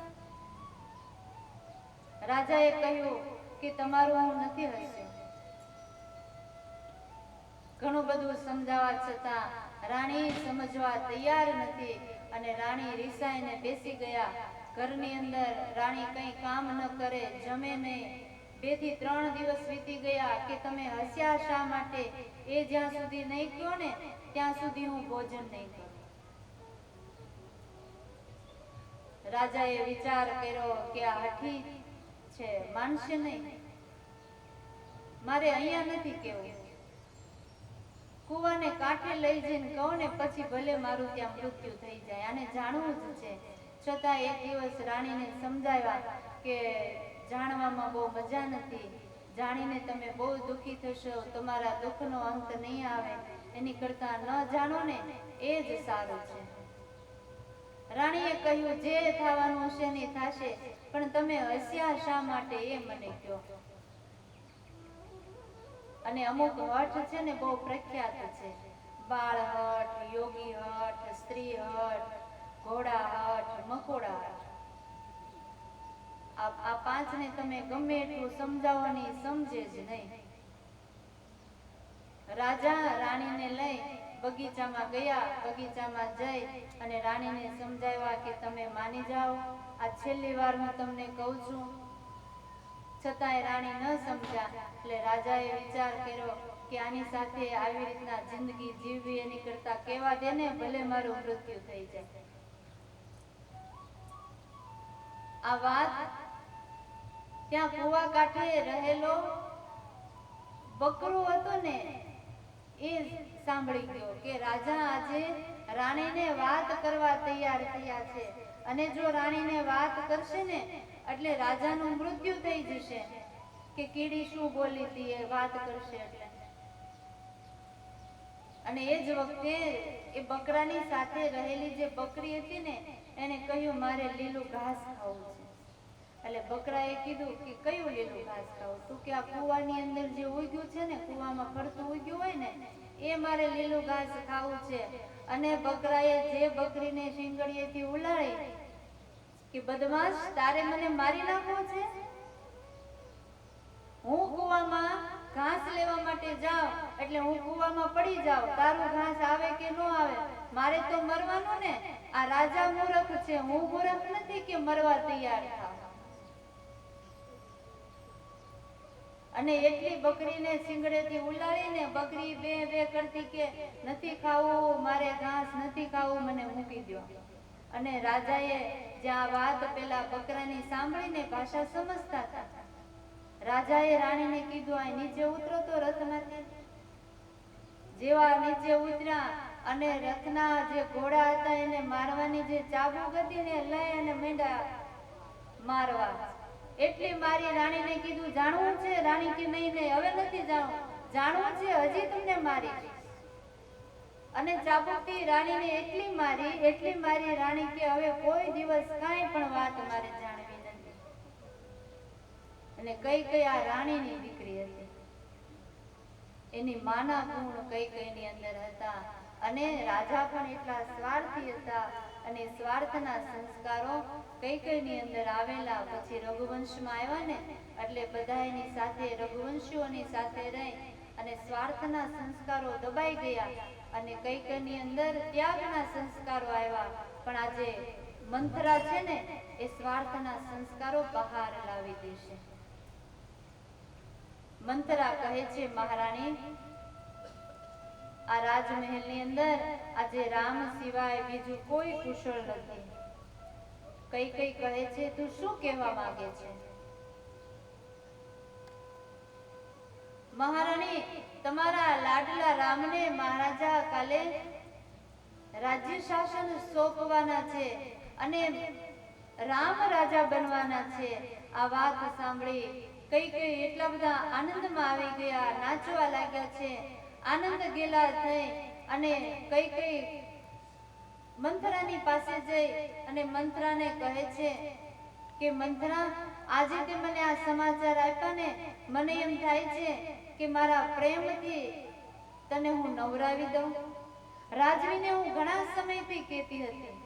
રાજાએ કહ્યું કે તમારું હું નથી હસ્યો. ઘણું બધું સમજાવવા છતાં રાણી સમજવા તૈયાર નથી અને રાણી રીસાઈને બેસી ગયા. ઘરની અંદર રાણી કંઈ કામ ન કરે, જમે નહીં. 2 થી 3 દિવસ વીતી ગયા કે તમે હસ્યા શા માટે એ જ્યાં સુધી નહીં કહો ને ત્યાં સુધી હું ભોજન નહીં કરું. રાજાએ વિચાર કર્યો કે આ હઠી છે, માનશે નહીં, મારે અહીંયા નથી કેવું, કૂવાને કાંઠે લઈ જઈને કહું ને પછી ભલે મારું ત્યાં મૃત્યુ થઈ જાય, આને જાણવું જ છે. છતાં એક દિવસ રાણીને સમજાવ્યા કે જાણવામાં બહુ મજા નથી, જાણીને તમે બહુ દુઃખી થશો, તમારા દુઃખનો અંત નહીં આવે, એની કરતા ન જાણો ને એ જ સારું છે. રાણીએ કહ્યું જે થવાનું છે ને થશે, પણ તમે હસ્યા શા માટે એ મને કહો. અને અમુક હઠ છે ને બહુ પ્રખ્યાત છે, બાળ હઠ, યોગી હઠ, સ્ત્રી હઠ, ઘોડા હઠ, મકોડા હઠ. આ પાંચને તમે ગમે એટલું સમજાવો નહીં, સમજે જ નહીં. રાજા રાણીને લઈ બગીચામાં ગયા. બગીચામાં જઈ અને રાણીને સમજાવ્યા કે તમે માની જાઓ, આ છેલ્લી વાર હું તમને કહું છું. છતાંય રાણી ન સમજ્યા. એટલે રાજાએ વિચાર કર્યો કે આની સાથે આવી રીતના જિંદગી જીવવી એની કરતા કેવા દે ને, ભલે મારું મૃત્યુ થઈ જાય. આ વાત ત્યાં કુવા કાંઠે રહેલો બકરો હતો ને એ સાંભળી ગયો કે રાજા આજે રાણીને વાત કરવા તૈયાર થયા છે, અને જો રાણીને વાત કરશે ને એટલે રાજાનું મૃત્યુ થઈ જશે, કે કીડી શું બોલી હતી એ વાત કરશે એટલે. અને એ જ વખતે એ બકરાની સાથે રહેલી જે બકરી હતી ને એને કહ્યું મારે લીલું ઘાસ ખાવું છે. એટલે બકરાએ કીધું કે કયું લીલું ઘાસ ખાવું? તું કે આ કૂવાની અંદર જે ઉગ્યું છે ને, કૂવામાં ફરતું ઉગ્યું હોય ને એ મારે લીલું ઘાસ ખાવું છે. અને બકરાએ જે બકરીને શિંગડીએથી ઉલાળી કે બદમાશ, તારે મને મારી નાખવો છે? હું કૂવામાં ઘાસ લેવા માટે જાઉં એટલે હું કૂવામાં પડી જાઉં, તારું ઘાસ આવે કે ન આવે, મારે તો મરવાનું ને. આ રાજા મૂર્ખ છે, હું મૂર્ખ નથી કે મરવા તૈયાર થાવ. અને એટલી બકરીને શિંગડેથી ઉલાળીને બકરી બે બે કરતી કે નથી ખાવું, મારે ઘાસ નથી ખાવું, મને મૂકી દો. અને રાજાએ જ્યાં વાત પેલા બકરાની સાંભળીને ભાષા સમજતા હતા, રાજાએ રાણીને કીધું આ નીચે ઉતરો તો રથમાંથી. જેવા નીચે ઉતર્યા અને રથના જે ઘોડા હતા એને મારવાની જે ચાબુક હતી ને લઈ અને માંડ્યા મારવા. એટલી મારી રાણીને કીધું જાણવું છે? રાણી કે નહીં નહીં, હવે નથી જાણવું છે, હજી તમને મારી. અને ચાબુકથી રાણીને એટલી મારી રાણી કે હવે કોઈ દિવસ કાંઈ પણ વાત મારે જાણવી નથી. અને કઈ આ રાણીની દીકરી હતી, એની માના ગુણ કઈની અંદર હતા. અને રાજા પણ એટલા સ્વાર્થી હતા અને સ્વાર્થના સંસ્કારો કઈની અંદર આવેલા. પછી રઘુવંશમાં આવ્યા ને એટલે બધા એની સાથે રઘુવંશીઓની સાથે રહી અને સ્વાર્થના સંસ્કારો દબાઈ ગયા અને કઈની અંદર ત્યાગના સંસ્કારો આવ્યા. પણ આજે મંથરા છે ને એ સ્વાર્થના સંસ્કારો બહાર લાવી દેશે. મંથરા કહે છે મહારાણી, આ રાજમહેલની અંદર આજે રામ સિવાય બીજું કોઈ કુશળ નથી. કઈ કહે છે તું શું કહેવા માંગે છે? મહારાણી, તમારા લાડલા રામને મહારાજા કાલે રાજ્ય શાસન સોંપવાના છે અને રામ રાજા બનવાના છે. આ વાત સાંભળી કઈ એટલા બધા આનંદમાં આવી ગયા, નાચવા લાગ્યા છે, આનંદ ગેલા થઈ. અને કઈ મંથરાની પાસે જઈ અને મંથરાને કહે છે કે મંથરા, આજે તે મને આ સમાચાર આપ્યા ને, મને એમ થાય છે કે મારા પ્રેમથી તને હું નવરાવી દઉં. રાજવીને હું ઘણા સમયથી કહેતી હતી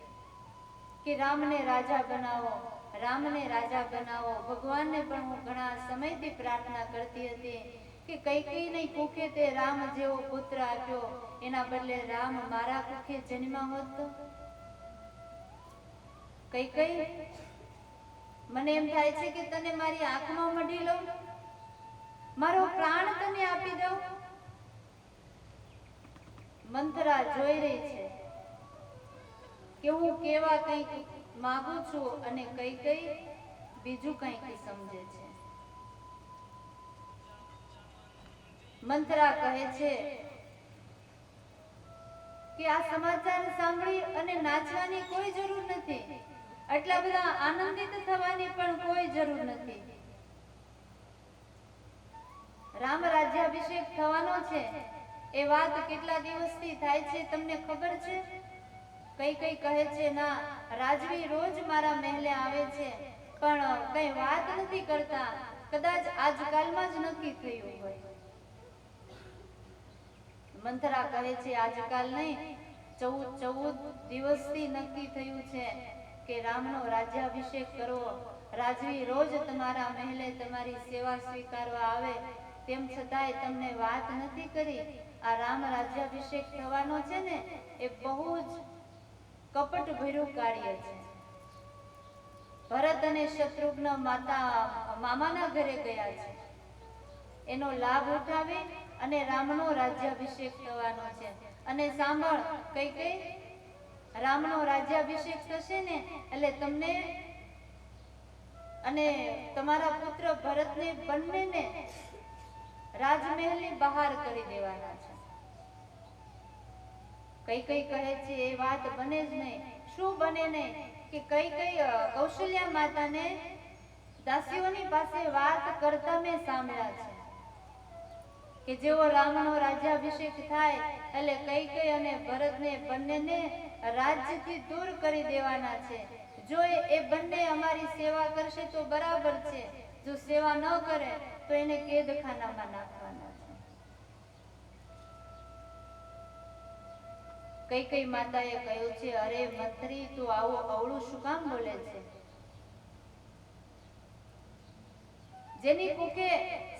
કે રામને રાજા બનાવો, રામને રાજા બનાવો. ભગવાનને પણ હું ઘણા સમયથી પ્રાર્થના કરતી હતી કે કઈ નહીં કુખે તે રામ જેવો પુત્ર આપ્યો, એના બદલે રામ મારા કુખે જન્મ્યા હોત તો. કઈ મને એમ થાય છે કે તને મારી આંખમાં મઢી લઉં, મારો પ્રાણ તને આપી દઉં. મંથરા જોઈ રહી છે કે હું કેવા કંઈક માગું છું અને કઈ કઈ બીજું કંઈક સમજે છે. મંથરા કહે છે કે આ સમાચાર સાંભળી અને નાચવાની કોઈ જરૂર નથી, આટલા બધા આનંદિત થવાની પણ કોઈ જરૂર નથી. રામ રાજ્યાભિષેક થવાનો છે એ વાત કેટલા દિવસથી થાય છે તમને ખબર છે? કઈ કઈ કહે છે ના, રાજવી રોજ મારા મહેલે આવે છે પણ કઈ વાત નથી કરતા, કદાચ આજકાલમાં જ નક્કી થયું હોય. મંથરા કહે છે આજકાલ નહીં, 14 દિવસથી નક્કી થયું છે કે રામનો રાજ્યાભિષેક કરવો. રાજવી રોજ તમારા મહેલે તમારી સેવા સ્વીકારવા આવે, તેમ છતાંય તમને વાત નથી કરી. આ રામ રાજ્યાભિષેક થવાનો છે ને એ બહુ જ કપટ ભર્યું કાર્ય છે. ભરત અને શત્રુઘ્ન મામાના ઘરે ગયા છે, એનો લાભ ઉઠાવી અને રામનો રાજ્યાભિષેક થવાનો છે. અને સાંભળ કઈ કઈ, રામનો રાજ્યાભિષેક થશે ને એટલે તમને અને તમારા પુત્ર ભરતને બંનેને રાજમહેલની બહાર કરી દેવાના છે. કઈ કઈ કહે છે એ વાત બને જ નહીં. શું બને નહીં કે કઈ કઈ કૌશલ્યા માતાને દાસીઓની પાસે વાત કરતા મેં સાંભળ્યા છે કે જેવો રામનો રાજ્યાભિષેક થાય એટલે કઈ કઈ અને ભરતને બંનેને રાજ્યથી દૂર કરી દેવાના છે. જો એ બંને અમારી સેવા કરશે તો બરાબર છે, જો સેવા ન કરે તો એને કેદખાનામાં નાખવાના છે. કઈ કઈ માતાએ કહ્યું છે અરે મંત્રી તું આવું અવળું શું કામ બોલે છે? જેની કુખે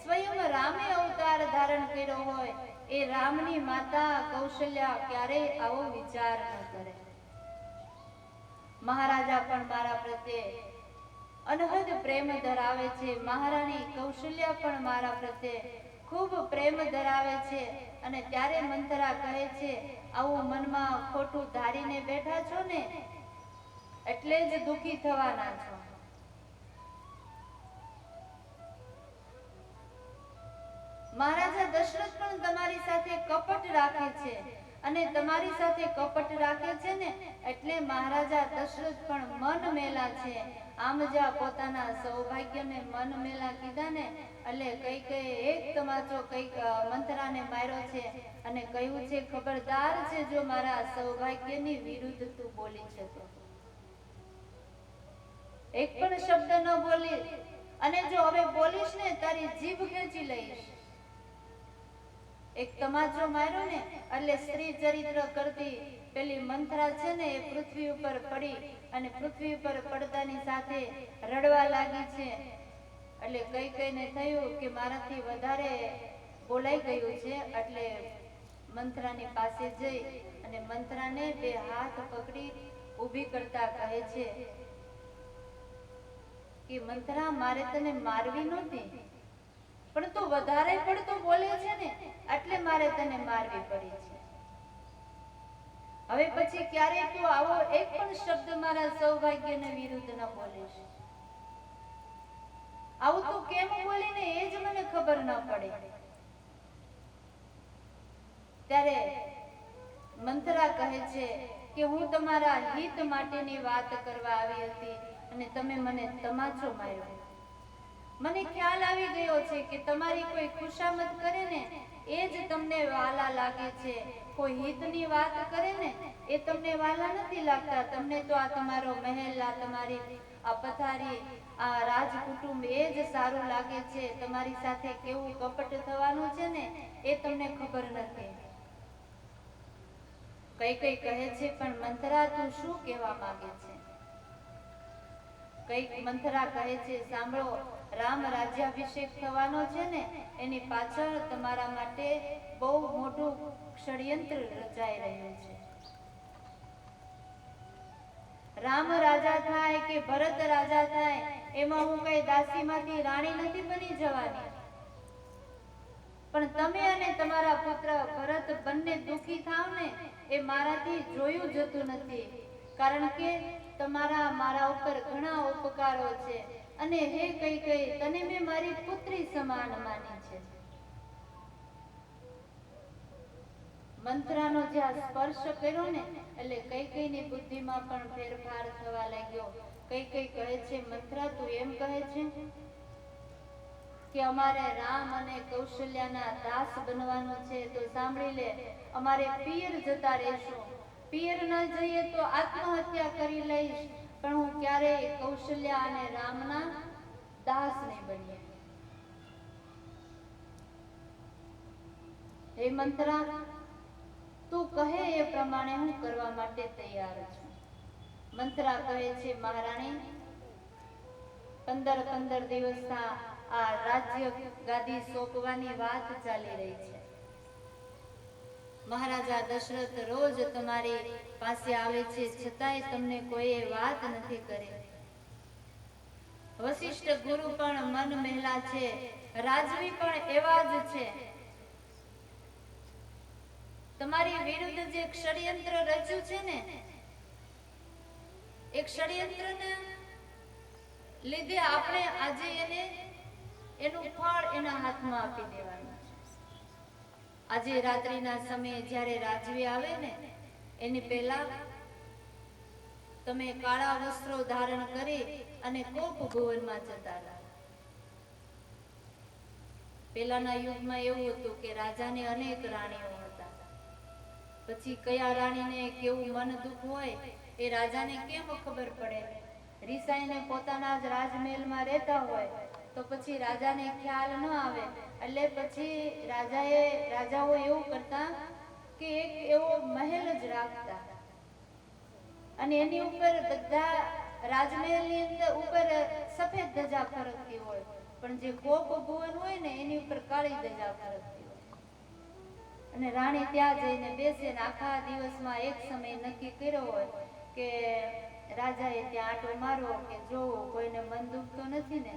સ્વયં રામે અવતાર ધારણ કર્યો હોય એ રામની માતા કૌશલ્યા ક્યારેય આવો વિચાર ન કરે. મહારાજા પણ મારા પ્રત્યે અનહદ પ્રેમ ધરાવે છે, મહારાણી કૌશલ્યા પણ મારા પ્રત્યે ખૂબ પ્રેમ ધરાવે છે. અને ત્યારે મંથરા કહે છે આવું મનમાં ખોટું ધારીને બેઠા છો ને એટલે જ દુખી થવાના છો. મહારાજા દશરથ પણ તમારી સાથે કપટ રાખે છે અને તમારી સાથે કપટ રાખે છે ને એટલે મહારાજા દશરથ પણ મન મેલા છે. આમ જા પોતાના સૌભાગ્યને મન મેલા કીધા ને એટલે કઈ કઈ એક તમાચો કઈક મંથરાને માર્યો છે અને કહ્યું છે ખબરદાર છે જો મારા સૌભાગ્યની વિરુદ્ધ તું બોલી છે તો એક પણ શબ્દ ન બોલી, અને જો હવે બોલીશ ને તારી જીભ ખેંચી લઈશ. એક તમાચો માર્યો ને એટલે સ્ત્રી ચરિત્ર કરતી પેલી મંથરા છે ને એ પૃથ્વી ઉપર પડી અને પૃથ્વી ઉપર પડતાની સાથે રડવા લાગી છે. એટલે કઈ કઈને થયું કે મારાથી વધારે બોલાઈ ગયું છે, એટલે મંથરાની પાસે જઈ અને મંથરાને બે હાથ પકડી ઊભી કરતા કહે છે કે મંથરા મારે તને મારવી નહોતી પણ તું વધારે પડતું બોલે છે ને એટલે મારે તને મારવી પડી છે. હવે પછી ક્યારેય તું આવો એક પણ શબ્દ મારા સૌભાગ્યને વિરુદ્ધ ન બોલીશ. આવું તું કેમ બોલીને એ જ મને ખબર ન પડે. ત્યારે મંથરા કહે છે કે હું તમારા હિત માટેની વાત કરવા આવી હતી અને તમે મને તમાચો માર્યો. મને ખ્યાલ આવી ગયો છે કે તમારી કોઈ ખુશામત કરે ને એ જ તમને વાલા લાગે છે, કોઈ હિતની વાત કરે ને એ તમને વાલા નથી લાગતા. તમને તો આ તમારો મહેલ, આ તમારી આ પથારી, આ રાજકુટુંબ એ જ સારું લાગે છે. તમારી સાથે કેવું કપટ થવાનું છે ને એ તમને ખબર નથી. કઈ કઈ કહે છે પણ મંથરા તું શું કહેવા માંગે છે? કઈક મંથરા કહે છે સાંભળો, રામ રાજ્યાભિષેક થવાનો છે ને એની પાછળ તમારા માટે બહુ મોટું ષડયંત્ર રચાઈ રહ્યું છે. રામ રાજા થાય કે ભરત રાજા થાય એમાં હું કઈ દાસીમાંથી રાણી નથી બની જવાની, પણ તમે અને તમારા પુત્ર ભરત બંને દુખી થાવ ને એ મારાથી જોયું જતું નથી. કારણ કે તમારા મારા ઉપર ઘણા ઉપકારો છે અને હે કૈકેયી તને મેં મારી પુત્રી સમાન માની છે. મંત્રાનો જ્યાં સ્પર્શ કર્યો ને એટલે કૈકેયીની બુદ્ધિમાં પણ ફેરફાર થવા લાગ્યો. કૈકેયી કહે છે, મંત્રા તું એમ કહે છે કે અમારે રામ અને કૌશલ્યાના દાસ બનવાનું છે, તો સાંભળી લે, અમારે પિયર જતા રહેશું. પિયર ન જઈએ તો આત્મહત્યા કરી લઈશ, પણ હું ક્યારેય કૌશલ્યા અને રામના દાસ નહીં બનીએ. હે મંત્રા, તું કહે એ પ્રમાણે હું કરવા માટે તૈયાર છું. મંત્રા કહે છે, મહારાણી 15 દિવસના આ રાજ્ય ગાદી સોંપવાની વાત ચાલી રહી છે. મહારાજા દશરથ રોજ તમારી પાસે આવે છે, છતાંય તમને કોઈ વાત નથી કરી. વશિષ્ઠ ગુરુ પણ મન મહેલા છે, રાજવી પણ એવા જ છે. તમારી વિરુદ્ધ જે ષડયંત્ર રચ્યું છે ને, એક ષડયંત્રને લીધે આપણે આજે એનું ફળ એના હાથમાં આપી દેવાનું છે. આજે રાત્રિના સમયે જ્યારે રાજવી આવે ને, એની પહેલા તમે કાળા વસ્ત્રો ધારણ કરી અને કોપ ભુવનમાં જતા રહો. પહેલાના યુગમાં એવું હતું કે રાજાને અનેક રાણીઓ હતા. પછી કયા રાણીને કેવું મન દુઃખ હોય એ રાજાને કેમ ખબર પડે? રીસાઈને પોતાના જ રાજમહેલમાં રહેતા હોય તો પછી રાજાને ખ્યાલ ન આવે. એટલે પછી રાજાઓ એવું કરતા કે એક એવો મહેલ જ રાખતા અને એની ઉપર બધા રાજમહેલની અંદર ઉપર સફેદ ધજા ફરકતી હોય, પણ જે ગોપ ભુવન હોય ને એની ઉપર કાળી ધજા ફરકતી હોય. અને રાણી ત્યાં જઈને બેસે ને આખા દિવસમાં એક સમય નક્કી કર્યો હોય કે રાજાએ ત્યાં આંટો મારવો કે જોવો કોઈને મન દુખતો નથી ને.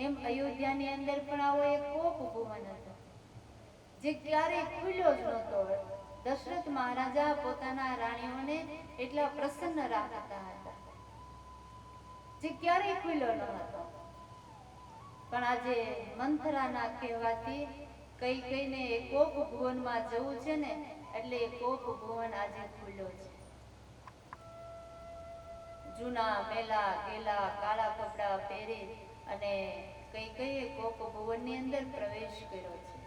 એમ અયોધ્યાની અંદર પણ આવો એક કોપ ભુવન હતો જે ક્યારેય ખુલ્યો જ નહોતો. દશરથ મહારાજા પોતાના રાણીઓને એટલા પ્રસન્ન રાખતા હતા જે ક્યારેય ખુલ્યો ન હતો. પણ આજે મંથરાના કહેવાથી કૈકેયીને કોપ ભુવનમાં જવું છે ને, એટલે કોપ ભુવન આજે ખુલ્યો છે. જૂના મેલા ગેલા કાળા કપડા પહેરી અને કૈકેયીએ કોપ ભુવનની અંદર પ્રવેશ કર્યો છે.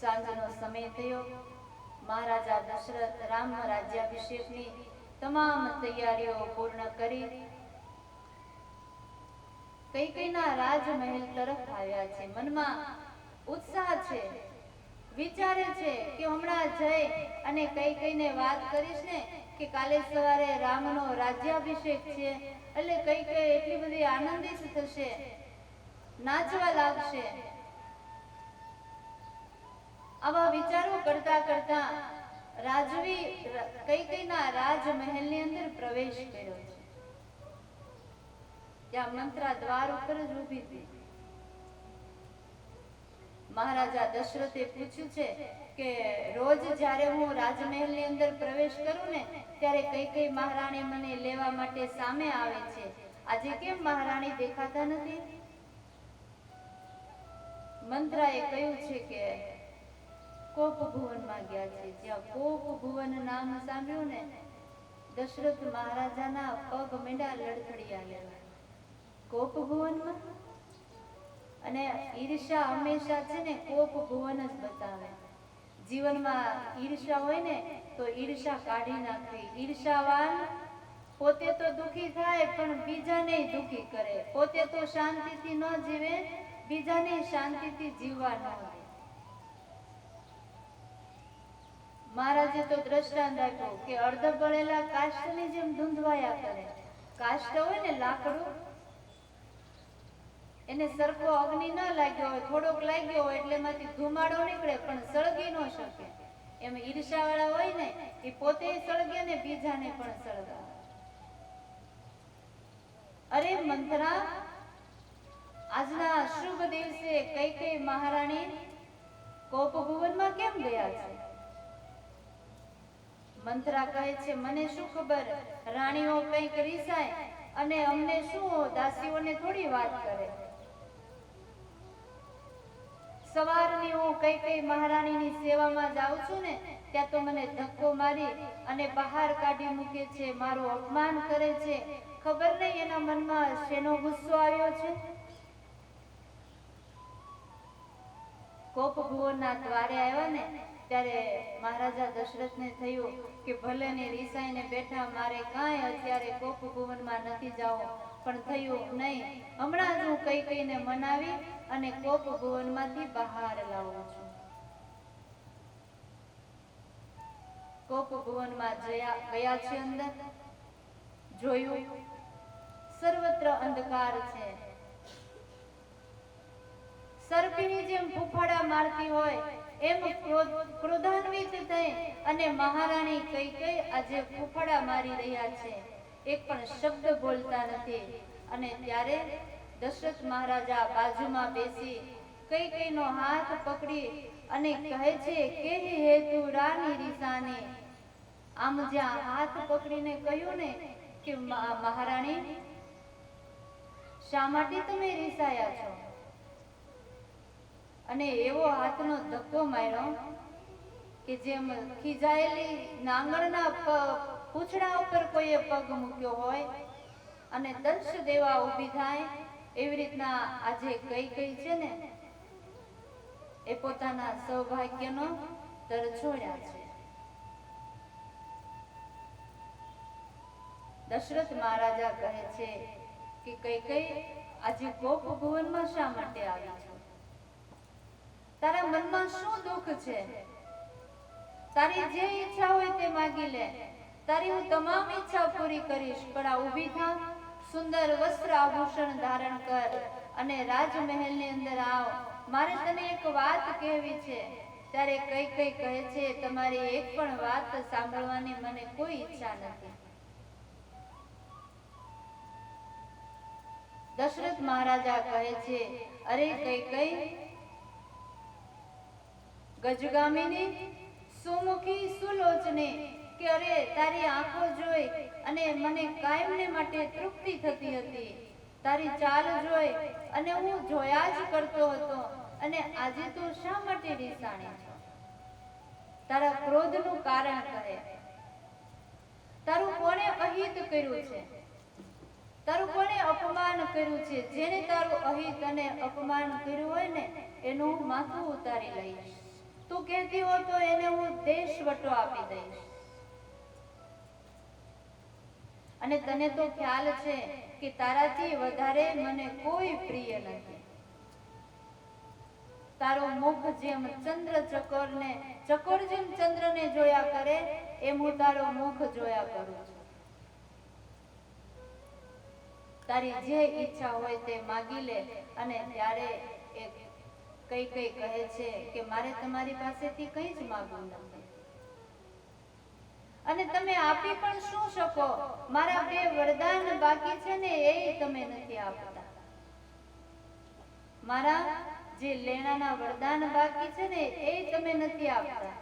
સાંજનો સમય થયો. મહારાજા દશરથ રામ રાજ્યાભિષેકની તમામ તૈયારીઓ પૂર્ણ કરી કૈકેયીના રાજમહેલ તરફ આવ્યા છે. મનમાં ઉત્સાહ છે, વિચારે છે કે હમણાં જઈ અને કૈકેયીને વાત કરીશ ને કે કાલે સવારે રામનો રાજ્યાભિષેક છે, એટલે કૈકેયી એટલી બધી આનંદિત થશે, નાચવા લાગશે. આવા વિચારો કરતા કરતા રાજવી કૈકેયીના રાજમહેલની અંદર પ્રવેશ કર્યો છે. ત્યાં મંત્રા દ્વાર ઉપર જ ઊભી હતી. મહારાજા દશરથે પૂછ્યું છે કે રોજ જ્યારે હું રાજમહેલની અંદર પ્રવેશ કરું ને ત્યારે કૈકેયી મહારાણી મને લેવા માટે સામે આવે છે, આજે કેમ મહારાણી દેખાતા નથી? મંત્રાએ કહ્યું છે કે કોપ ભુવનમાં ગયા છે. જ્યાં કોપ ભુવન નામ સાંભળ્યું ને, દશરથ મહારાજાના પગ મેંડા લડખડિયા લેવા. કોપ ભુવનમાં અને ઈર્ષા હંમેશા છે ને કોપ ભુવન જ બતાવે. જીવનમાં ઈર્ષા હોય ને તો ઈર્ષા કાઢી નાખવી. ઈર્ષાવાન પોતે તો દુખી થાય પણ બીજાને દુખી કરે. પોતે તો શાંતિથી ન જીવે, બીજાને શાંતિથી જીવવા ન દે. મહારાજે તો દ્રષ્ટાંત આપ્યું કે અર્ધ બળેલા કાષ્ઠની જેમ ધૂંધવાયા કરે. કાષ્ઠ હોય ને લાકડું, એને સરખો અગ્નિ ન લાગ્યો હોય, થોડોક લાગ્યો હોય એટલે એમાંથી ધુમાડો નીકળે પણ સળગી ન શકે. એમ ઈર્ષાવાળા હોય ને એ પોતે સળગે ને બીજાને પણ સળગાવે. અરે મંથરા, આજના શુભ દિવસે કૈકેયી મહારાણી કોપ ભુવનમાં કેમ ગયા છે? મંથરા કહે છે, મને શું ખબર, રાણીઓ કંઈક રીસાય અને અમને શું, દાસીઓને થોડી વાત કરે. સવારની હું કઈ મહારાણીની સેવામાં જાઉં છું ને, ત્યાં તો મને ધક્કો મારી અને બહાર કાઢી મૂકે છે, મારું અપમાન કરે છે. ખબર નહીં એના મનમાં શેનો ગુસ્સો આવ્યો છે. કોપ ભુવનના દ્વારે આવ્યા ને ત્યારે મહારાજા દશરથને થયું કે ભલે ને રીસાઈને બેઠા, મારે કાંઈ અત્યારે કોપ ભુવનમાં નથી જાવું. પણ થયું નહીં, હમણાં જ હું કઈને મનાવી અને કોપ ભુવનમાંથી બહાર લાવું છું. કોપ ભુવનમાં ગયા છે, અંદર જોયું સર્વત્ર અંધકાર છે. સર્પીની જેમ ફૂફાડા મારતી હોય એમ ક્રોધાન્વિત થઈ અને મહારાણી કઈ આજે ફૂફાડા મારી રહ્યા છે, એક પણ શબ્દ બોલતા નથી. અને ત્યારે દશરથ મહારાજા બાજુમાં બેસી કઈનો હાથ પકડી અને કહે છે કે હે તું રાની રીસાની. આમ જ્યાં હાથ પકડીને કહ્યું ને કે મહારાણી, શા માટે તમે રીસાયા છો? અને એવો હાથનો ધક્કો માર્યો કે જેમ ખીજાયેલી નાંગણના પૂંછડા ઉપર કોઈએ પગ મૂક્યો હોય અને દર્શ દેવા ઊભી થાય, એવી રીતના આજે કઈ છે ને એ પોતાના સૌભાગ્યનો તરછોડ્યા છે. દશરથ મહારાજા કહે છે કે કઈ આજે કોપ ભુવનમાં શા માટે આવી છે? તારા મનમાં શું દુઃખ છે? તારી જે ઈચ્છા હોય તે માંગી લે, તારી હું તમામ ઈચ્છા પૂરી કરીશ. પણ આ ઊભી થા, સુંદર વસ્ત્ર આભૂષણ ધારણ કર અને રાજમહેલની અંદર આવ. મારે તને એક વાત કહેવી છે. ત્યારે કઈ કહે છે, તમારી એક પણ વાત સાંભળવાની મને કોઈ ઈચ્છા નથી. દશરથ મહારાજા કહે છે, અરે કઈ ગજગામિની, સુમુખી, સુલોચને, કે અરે તારી આંખો જોઈ અને મને કાયમને માટે તૃપ્તિ થતી હતી. તારી ચાલ જોઈ અને હું જોયા જ કરતો હતો, અને આજે તું શા માટે રીસાણી છો? તારા ક્રોધનું કારણ કહે. તારું કોણે અહિત કર્યું છે? તારું કોણે અપમાન કર્યું છે? જેને તારું અહિત અને અપમાન કર્યું હોય ને એનું હું માથું ઉતારી લઈશ. તું કહેતી હો તો એને હું દેશવટો આપી દઈશ. અને તને તો ખ્યાલ છે કે તારાથી વધારે મને કોઈ પ્રિય નથી. તારું મુખ જેમ ચકોર જેમ ચંદ્રને જોયા કરે એમ હું તારું મુખ જોયા કરું છું. તારી જે ઈચ્છા હોય તે માગી લે. અને ત્યારે કઈ કહે છે કે મારે તમારી પાસેથી કંઈ જ માંગવું નથી, અને તમે આપી પણ શું શકો? મારા બે વરદાન બાકી છે ને એ તમે નથી આપતા. મારા જે લેણાના વરદાન બાકી છે ને એ તમે નથી આપતા,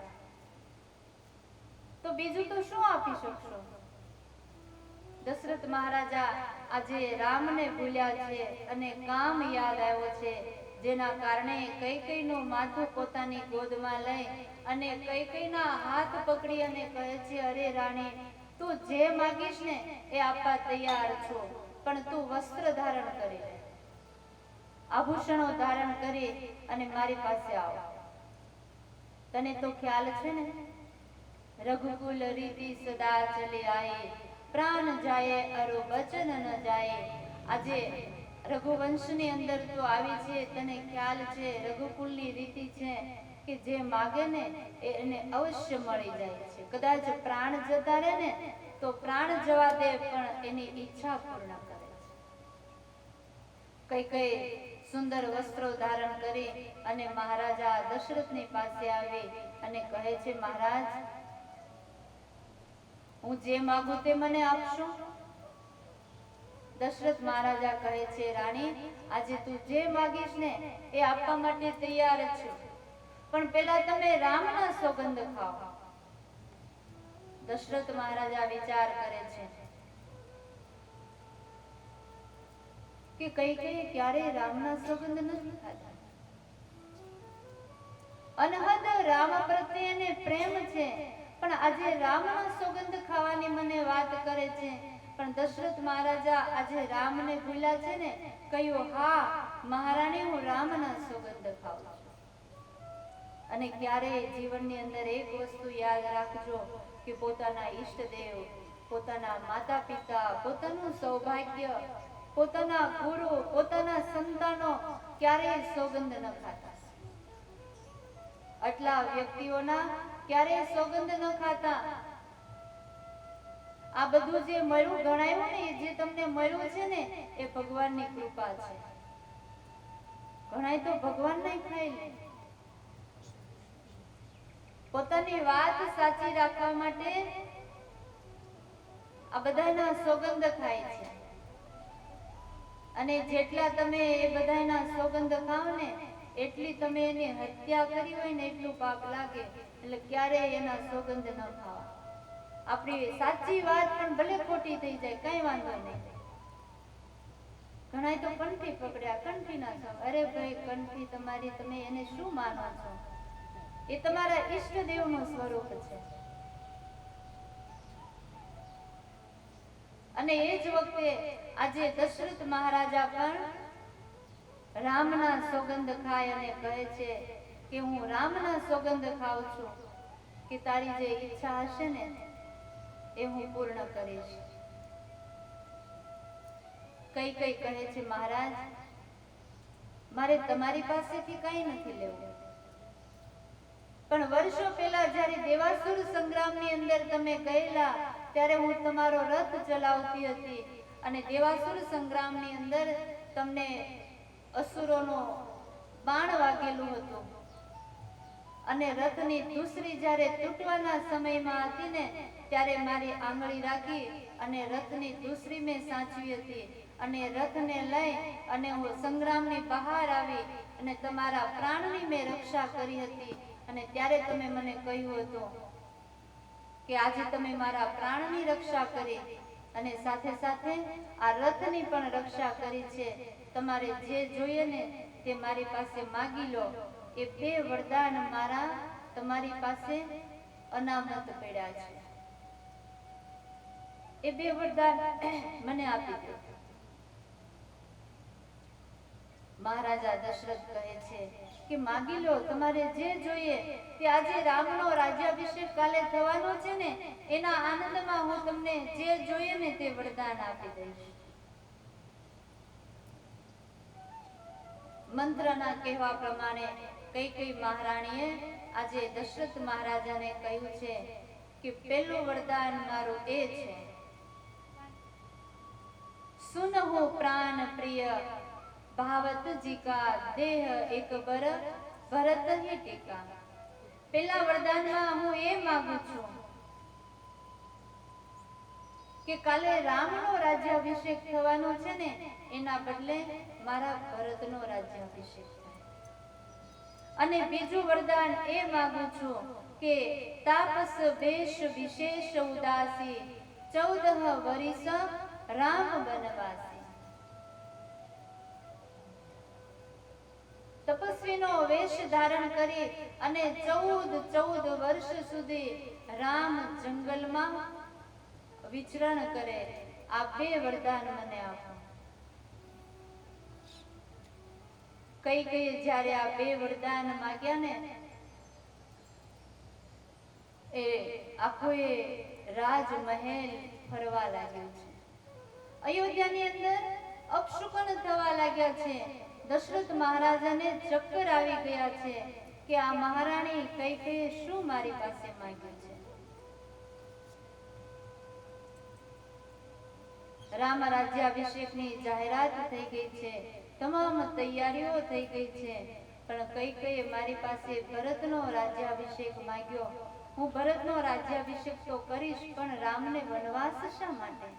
તો બીજું તો શું આપી શકશો? દશરથ મહારાજા આજે રામને ભૂલ્યા છે અને કામ યાદ આવ્યો છે, જેના કારણે કઈનું માથું પોતાની ગોદમાં લઈ અને કઈના હાથ પકડી અને કહે છે, અરે રાણી, તું જે માંગીશ ને એ આપવા તૈયાર છો, પણ તું વસ્ત્ર ધારણ કરી લે, આભૂષણો ધારણ કરી અને મારી પાસે આવ. તને તો ખ્યાલ છે ને, રઘુકુલ રીતિ સદા ચલી આયે, પ્રાણ જાયે અરુ બચન ન જાયે. આજે રઘુવંશની અંદર તો આવી છે, તને ખ્યાલ છે, રઘુકુલની રીતિ છે કે જે માગે ને એને અવશ્ય મળી જાય છે. કદાચ પ્રાણ જતા રહે ને તો પ્રાણ જવા દે, પણ એની ઈચ્છા પૂર્ણ કરે છે. કઈ સુંદર વસ્ત્રો ધારણ કરી અને મહારાજા દશરથની પાસે આવી અને કહે છે, મહારાજ, હું જે માંગુ તે મને આપશો? દશરથ મહારાજા કહે છે, રાણી, આજે તું જે માંગીશ ને એ આપવા માટે તૈયાર છું, પણ પેલા તમે રામના સોગંદ ખાઓ. દશરથ મહારાજા વિચાર કરે છે કે કઈ ક્યારેય રામના સોગંદ નથી ખાધા. અનહદ રામ પ્રત્યે એને પ્રેમ છે, પણ આજે રામના સોગંદ ખાવાની મને વાત કરે છે. પણ દશરથ મહારાજા આજે રામને ભૂલ્યા છે ને. કહ્યું, હા મહારાણી, હું રામના સોગંદ ખાઉં છું. અને ક્યારેય જીવનની અંદર એક વસ્તુ યાદ રાખજો કે પોતાના ઈષ્ટદેવ, પોતાના માતા પિતા, પોતાનું સૌભાગ્ય, પોતાના ગુરુ, પોતાના સંતાનો ક્યારેય સોગંદ ન ખાતા. આટલા વ્યક્તિઓના ક્યારેય સોગંદ ન ખાતા. આ બધું જે મળ્યું ગણાયું ને, જે તમને મળ્યું છે ને, એ ભગવાનની કૃપા છે. ગણાય તો ભગવાન નહીં ખાઈ લે. પોતાની વાત સાચી રાખવા માટે આ બધાના સોગંદ ખાય છે. અને જેટલા તમે એ બધાના સોગંદ ખાઓ ને, એટલી તમે એની હત્યા કરી હોય ને એટલું પાપ લાગે. એટલે ક્યારેય એના સોગંદ ન ખાવા. આપણી સાચી વાત પણ ભલે ખોટી થઈ જાય, કઈ વાંધો નહીં. ઘણા તો કંઠી પકડ્યા, કંઠી ના છો. અરે ભાઈ, કંઠી તમારી, તમે એને શું માનો છો? એ તમારા ઈષ્ટદેવનું સ્વરૂપ છે. અને એ જ વખતે આજે દશરથ મહારાજા પણ રામના સોગંદ ખાય અને કહે છે કે હું રામના સોગંદ ખાઉં છું કે તારી જે ઈચ્છા હશે ને એ હું પૂર્ણ કરીશ. કઈ કહે છે, મહારાજ મારે તમારી પાસેથી કઈ નથી લેવું, પણ વર્ષો પહેલા જ્યારે દેવાસુર સંગ્રામની અંદર તમે ગયેલા ત્યારે હું તમારો રથ ચલાવતી હતી. અને દેવાસુર સંગ્રામની અંદર તમને અસુરોનો બાણ વાગેલું હતું. અને રથની દૂસરી જ્યારે તૂટવાના સમયમાં હતી ને, ત્યારે મારી આંગળી રાખી અને રથની દૂસરી મેં સાચવી હતી. અને રથને લઈ અને હું સંગ્રામની બહાર આવી અને તમારા પ્રાણની મેં રક્ષા કરી હતી. અને ત્યારે તમે મને કહ્યું હતું કે આજે તમે મારા પ્રાણની રક્ષા કરી અને સાથે સાથે આ રથની પણ રક્ષા કરી છે. તમારે જે જોઈએ ને તે મારી પાસે માગી લો. એ બે વરદાન મારા તમારી પાસે અનામત પડ્યા છે. એ બે વરદાન મને આપી દો. મહારાજા દશરથ કહે છે કે માગી લો, તમારે જે જોઈએ તે. આજે રામનો રાજ્યાભિષેક કાલે થવાનો છે ને, એના આનંદમાં હું તમને જે જોઈએ ને તે વરદાન આપી દઈશ. મંત્રના કહેવા પ્રમાણે કઈ મહારાણીએ આજે દશરથ મહારાજાને કહ્યું છે કે પહેલું વરદાન મારું એ છે, સુનહો પ્રાણ પ્રિય ભાવત જી કા દેહ એક બર ભરત હી ટીકા. પહેલા વરદાનમાં હું એ માંગુ છું કે કાલે રામનો રાજ્યાભિષેક થવાનો છે ને, એના બદલે મારા ભરતનો રાજ્યાભિષેક થાય. અને બીજું વરદાન એ માંગુ છું કે તાપસ વેશ વિશેષ ઉદાસી 14 વર્ષ રામ વનવાસી. તપસ્વીનો વેશ ધારણ કરી અને 14 વર્ષ સુધી રામ જંગલમાં વિચરણ કરે. આ બે વરદાન મને આપો. કઈ જ્યારે આ બે વરદાન માંગ્યા ને, એ આખો એ રાજમહેલ ફરવા લાગ્યો છે. અયોધ્યાની અંદર અપશુકન થવા લાગ્યા છે. દશરથ મહારાજાને ચક્કર આવી ગયા છે કે આ મહારાણી કઈ શું મારી પાસે માંગ્યું છે. રામ રાજ્યાભિષેકની જાહેરાત થઈ ગઈ છે, તમામ તૈયારીઓ થઈ ગઈ છે. પણ કઈ મારી પાસે ભરતનો રાજ્યાભિષેક માંગ્યો. હું ભરતનો રાજ્યાભિષેક તો કરીશ, પણ રામને વનવાસ શા માટે?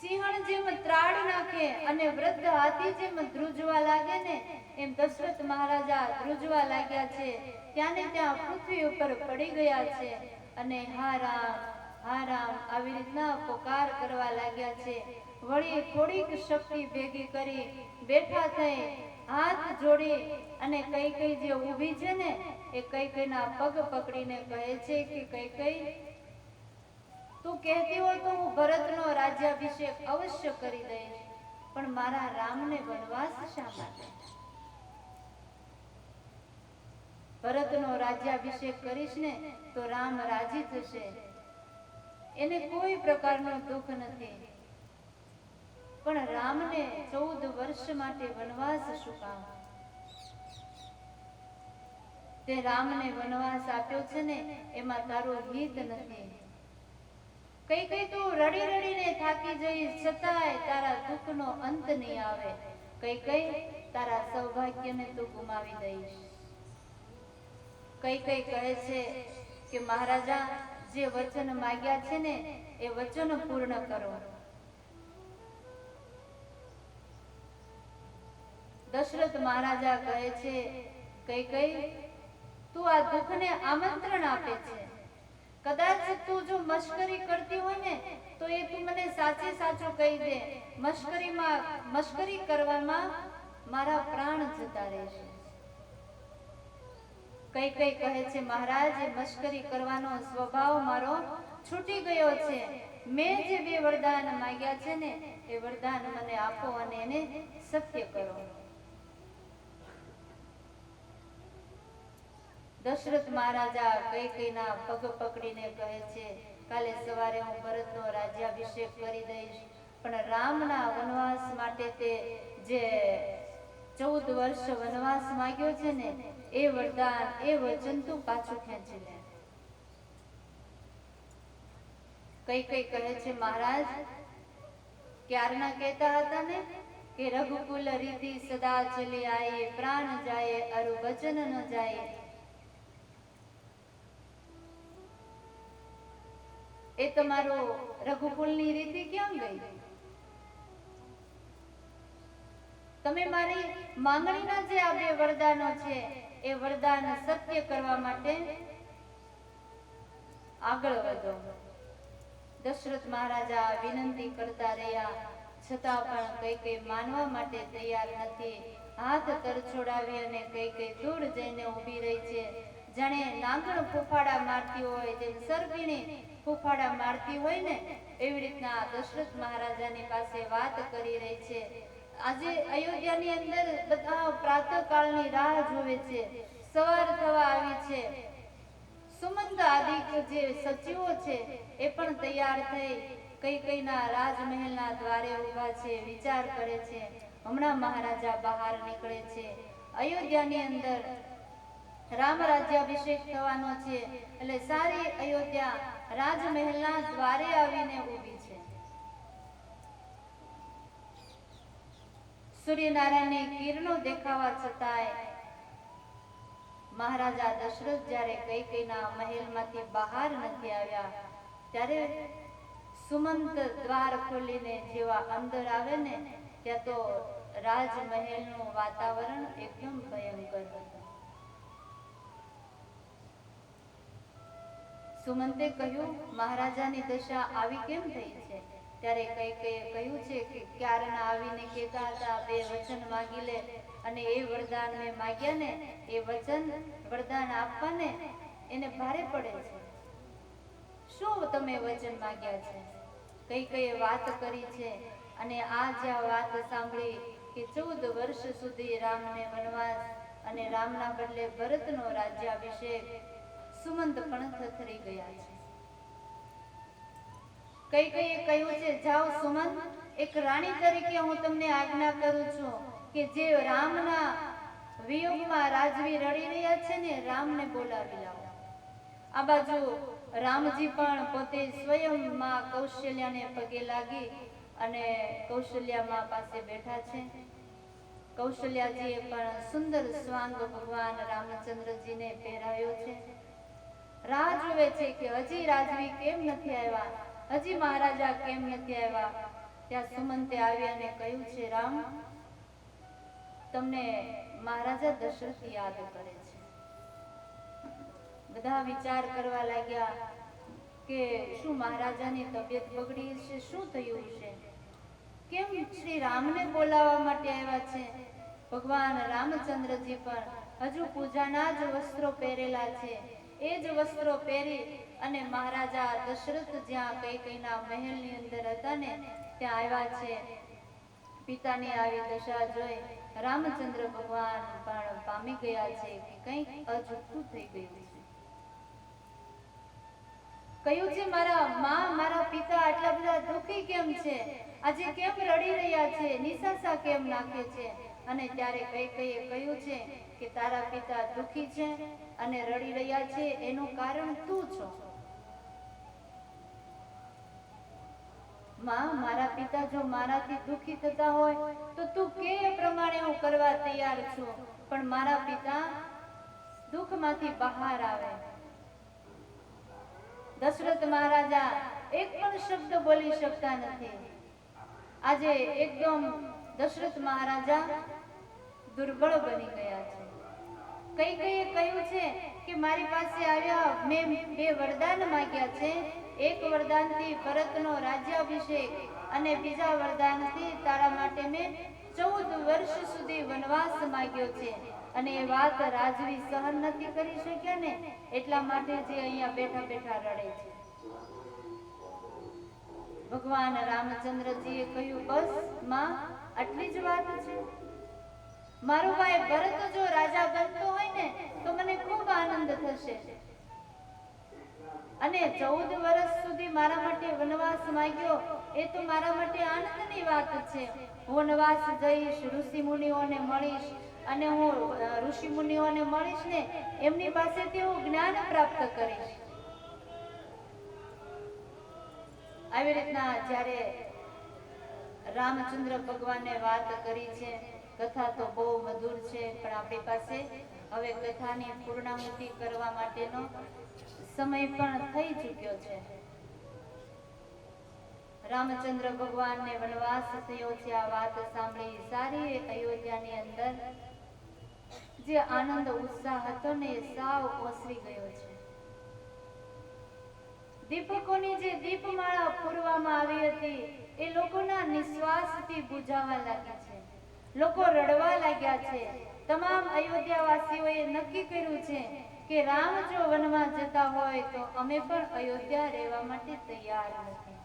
સિંહણ જેમ ત્રાડ નાખે અને વૃદ્ધ હાથી જેમ ધ્રુજવા લાગે ને, એમ દશરથ મહારાજા ધ્રુજવા લાગ્યા છે. ત્યાં ને ત્યાં પૃથ્વી ઉપર પડી ગયા છે અને હા રામ આવી રીતના પોકાર કરવા લાગ્યા છે. વળી થોડીક શક્તિ ભેગી કરી બેઠા થઈ હાથ જોડી અને કૈકેયી જે ઊભી છે ને, એ કૈકેયીના પગ પકડીને કહે છે કે કૈકેયી, તું કહેતી હોય તો હું ભરતનો રાજ્યાભિષેક અવશ્ય કરી દઈશ, પણ મારા રામને વનવાસ શા માટે? ભરતનો રાજ્યાભિષેક કરીશ ને તો રામ રાજી થશે, એને કોઈ પ્રકારનું દુઃખ નથી, પણ રામને 14 વર્ષ માટે વનવાસ શું કામ? તે રામને વનવાસ આપ્યો છે ને, એમાં તારું હિત નથી. કૈકેયી તું રડી રડીને થાકી જઈશ, છતાંય તારા દુઃખનો અંત નહીં આવે. કૈકેયી તારા સૌભાગ્યને તું ગુમાવી દઈશ. કૈકેયી કહે છે કે મહારાજા, જે વચન માંગ્યા છે ને એ વચન પૂર્ણ કરો. દશરથ મહારાજા કહે છે કૈકેયી, તું આ દુઃખને આમંત્રણ આપે છે. કદાચ તું જો મશ્કરી કરતી હોય ને તો એ તું મને સાચે સાચું કહી દે. મશ્કરી કરવામાં મારા પ્રાણ જતા રહેશે. કૈકેયી કહે છે મહારાજ, એ મશ્કરી કરવાનો સ્વભાવ મારો છૂટી ગયો છે. મેં જે 2 વરદાન માંગ્યા છે ને એ વરદાન મને આપો અને એને સત્ય કરો. દશરથ મહારાજા કૈકેયીના પગ પકડીને કહે છે, કાલે સવારે હું ભરતનો રાજ્યાભિષેક કરી દઈશ, પણ રામના વનવાસ માટે તે જે 14 વર્ષ વનવાસ માંગ્યો છે ને એ વરદાન, એ વચન તું પાછું ખેંચી લે. કૈકેયી કહે છે મહારાજ, ક્યારના કહેતા હતા ને કે રઘુકુલ રીતિ સદા ચલી આયે, પ્રાણ જાયે અરુ વચન ન જાયે. એ તમારો રઘુકુલની રીતિ ક્યાં ગઈ? તમે મારી માંગણીના જે આ 2 વરદાનો છે એ વરદાન સત્ય કરવા માટે આગળ વધો. દશરથ મહારાજા વિનંતી કરતા રહ્યા, છતાં પણ કૈકેયી માનવા માટે તૈયાર નથી. હાથ તરછોડાવી અને કૈકેયી દૂર જઈને ઊભી રહી છે, જાણે નાગણ ફૂફાડા મારતી હોય, જેમ સરપીણી ફૂફાડા મારતી હોય ને એવી રીતના દશરથ મહારાજાની પાસે વાત કરી રહી છે. આજે અયોધ્યાની અંદર બધા પ્રાતઃકાળની રાહ જોવે છે. સવાર થવા આવી છે. સુમંત આદિ જે સચિવો છે એ પણ તૈયાર થઈ કૈકેયીના રાજમહેલના દ્વારે ઊભા છે, વિચાર કરે છે. હમણાં મહારાજા બહાર નીકળે છે. અયોધ્યાની અંદર રામ રાજ્યાભિષેક થવાનો છે, એટલે સારી અયોધ્યા રાજમહેલના દ્વારે આવીને ઊભી છે. સૂર્યનારાયણની કિરણો દેખાવા છતાંય મહારાજા દશરથ જ્યારે કૈકેયીના મહેલમાંથી બહાર નથી આવ્યા, ત્યારે સુમંત દ્વાર ખોલીને જેવા અંદર આવે ને ત્યાં તો રાજમહેલનું વાતાવરણ એકદમ ભયંકર હતું. સુમંતે કહ્યું, મહારાજાની દશા આવી કેમ થઈ છે? ત્યારે કૈકેયીએ કહ્યું છે કે ક્યારના આવીને કહેતા હતા 2 વચન માંગી લે, અને એ વરદાન મેં માંગ્યા ને એ વચન વરદાન આપવાને એને ભારે પડે છે. શું તમે વચન માંગ્યા છે? કૈકેયીએ વાત કરી છે, અને આ જ્યાં વાત સાંભળી કે 14 વર્ષ સુધી રામને વનવાસ અને રામના બદલે ભરતનો રાજ્યાભિષેક, સુમંત પણ થથરી ગયા છે. કૈકેયીએ કહ્યું છે, જાઓ સુમંત, એક રાણી તરીકે હું તમને આજ્ઞા કરું છું કે જે રામના વિયોગમાં રાજવી રડી રહ્યા છે ને, રામને બોલાવી લાવો. આ બાજુ રામજી પણ પોતે સ્વયં માં કૌશલ્યાને પગે લાગી અને કૌશલ્યા પાસે બેઠા છે. કૌશલ્યાજીએ પણ સુંદર સ્વાંગ ભગવાન રામચંદ્રજીને પહેરાવ્યો છે. રાહ જુએ છે કે હજી રાજવી કેમ નથી આવ્યા, હજી મહારાજા કેમ નથી આવ્યા. ત્યાં સુમંતે આવી અને કહ્યું છે, રામ, તમને મહારાજા દશરથ યાદ કરે છે. બધા વિચાર કરવા લાગ્યા કે શું મહારાજાની તબિયત બગડી છે, શું થયું છે, કેમ શ્રી રામને બોલાવવા માટે આવ્યા છે. ભગવાન રામચંદ્રજી પણ હજુ પૂજાના જ વસ્ત્રો પહેરેલા છે. એ જ વસ્ત્રો પહેરી અને મહારાજા દશરથ જ્યાં કૈકેયીના મહેલની અંદર હતા ને ત્યાં આવ્યા છે. પિતાની આવી દશા જોઈ રામચંદ્ર ભગવાન પણ પામી ગયા છે કે કંઈક અજુગતું થઈ ગયું છે. કહ્યું છે, મારા માં, મારા પિતા આટલા બધા દુઃખી કેમ છે, આજે કેમ રડી રહ્યા છે, નિશાસા કેમ નાખે છે. અને ત્યારે કૈકેયીએ કહ્યું છે કે તારા પિતા દુઃખી છે અને રડી રહ્યા છે એનું કારણ તું છો. માં, મારા પિતા જો મારાથી દુઃખી થતા હોય તો તું કે એ પ્રમાણે હું કરવા તૈયાર છું, પણ મારા પિતા દુઃખમાંથી બહાર આવે. દશરથ મહારાજા એક પણ શબ્દ બોલી શકતા નથી. આજે એકદમ દશરથ મહારાજા દુર્બળ બની ગયા છે. કૈકેયીએ કહ્યું છે કે મારી પાસે આવ્યા, મેં 2 વરદાન માંગ્યા છે. એક વરદાનથી ભરતનો રાજ્યાભિષેક અને બીજા વરદાનથી તારા માટે મેં 14 વર્ષ સુધી વનવાસ માંગ્યો છે. અને એ વાત રાજવી સહન નથી કરી શક્યા ને એટલા માટે જે અહીંયા બેઠા બેઠા રડે છે. ભગવાન રામચંદ્રજીએ કહ્યું, બસ માં, આટલી જ વાત છે. મારો ભાઈ ભરત જો રાજા બનતો હોય ને તો મને ખૂબ આનંદ થશે. અને 14 વર્ષ સુધી મારા માટે વનવાસ માંગ્યો એ તો મારા માટે આનંદની વાત છે. હું વનવાસ જઈશ, ઋષિ મુનિઓને મળીશ, અને હું ઋષિ મુનિઓને મળીશ ને એમની પાસેથી હું જ્ઞાન પ્રાપ્ત કરીશ. આવી રીતના જ્યારે રામચંદ્ર ભગવાને વાત કરી છે, કથા તો બહુ મધુર છે, પણ આપણી પાસે હવે કથાની પૂર્ણાહુતિ કરવા માટેનો સમય પણ થઈ ચૂક્યો છે. રામચંદ્ર ભગવાનને વનવાસ થયો છે. આ વાત સાંભળી સારી અયોધ્યાની અંદર જે આનંદ ઉત્સાહ હતો ને એ સાવ ઓસરી ગયો છે. દીપકોની જે દીપમાળા પૂરવામાં આવી હતી એ લોકોના નિશ્વાસથી બુઝાવા લાગી છે. લોકો રડવા લાગ્યા છે. તમામ અયોધ્યાવાસીઓએ નક્કી કર્યું છે કે રામ જો વનમાં જતા હોય તો અમે પણ અયોધ્યા રહેવા માટે તૈયાર નથી.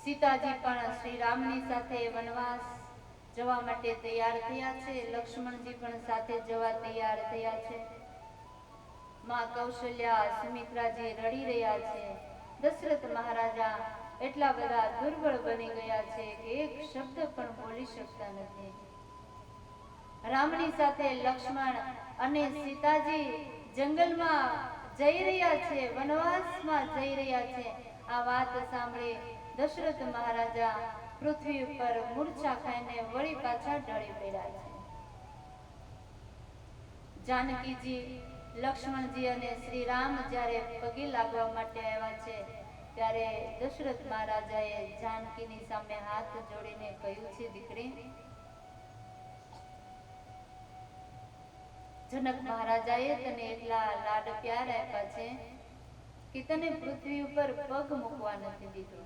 સીતાજી પણ શ્રી રામની સાથે વનવાસ જવા માટે તૈયાર થયા છે. લક્ષ્મણજી પણ સાથે જવા તૈયાર થયા છે. માં કૌશલ્યા, સુમિત્રાજી રડી રહ્યા છે. દશરથ મહારાજા એટલા બધા દુર્બળ બની ગયા છે કે એક શબ્દ પણ બોલી શકતા નથી. રામની સાથે લક્ષ્મણ અને સીતાજી જંગલમાં જઈ રહ્યા છે, વનવાસમાં જઈ રહ્યા છે. આ વાત સાંભળી દશરથ મહારાજા પૃથ્વી ઉપર મૂર્છા ખાઈને વળી પાછા ઢળી પડ્યા છે. જાનકીજી, લક્ષ્મણજી અને શ્રી રામ જ્યારે પગે લાગવા માટે આવ્યા છે ત્યારે દશરથ મહારાજાએ જાનકીની સામે હાથ જોડીને કહ્યું છે, દીકરી, જનક મહારાજાએ તને એટલા લાડ પ્યાર આપ્યા છે કે તને પૃથ્વી ઉપર પગ મૂકવા નથી દીધો.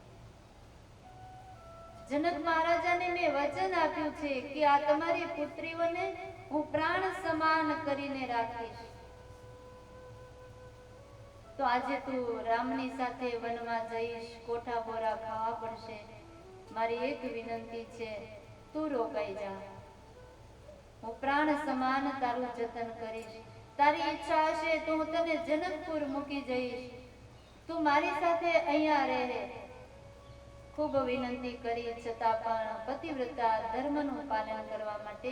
જનક મહારાજાને મેં વચન આપ્યું છે કે આ તમારી પુત્રીઓને હું પ્રાણ સમાન કરીને રાખીશ. તો આજે તું રામની સાથે વનમાં જઈશ, કોઠા બોરા ખાવા પડશે. મારી એક વિનંતી છે, તું રોકાઈ જા. હું પ્રાણ સમાન તારું જતન કરીશ. તારી ઈચ્છા હશે તો હું તને જનકપુર મૂકી જઈશ. તું મારી સાથે અહીંયા રહે. ખૂબ વિનંતી કરી છતાં પણ પતિવ્રતા ધર્મનું પાલન કરવા માટે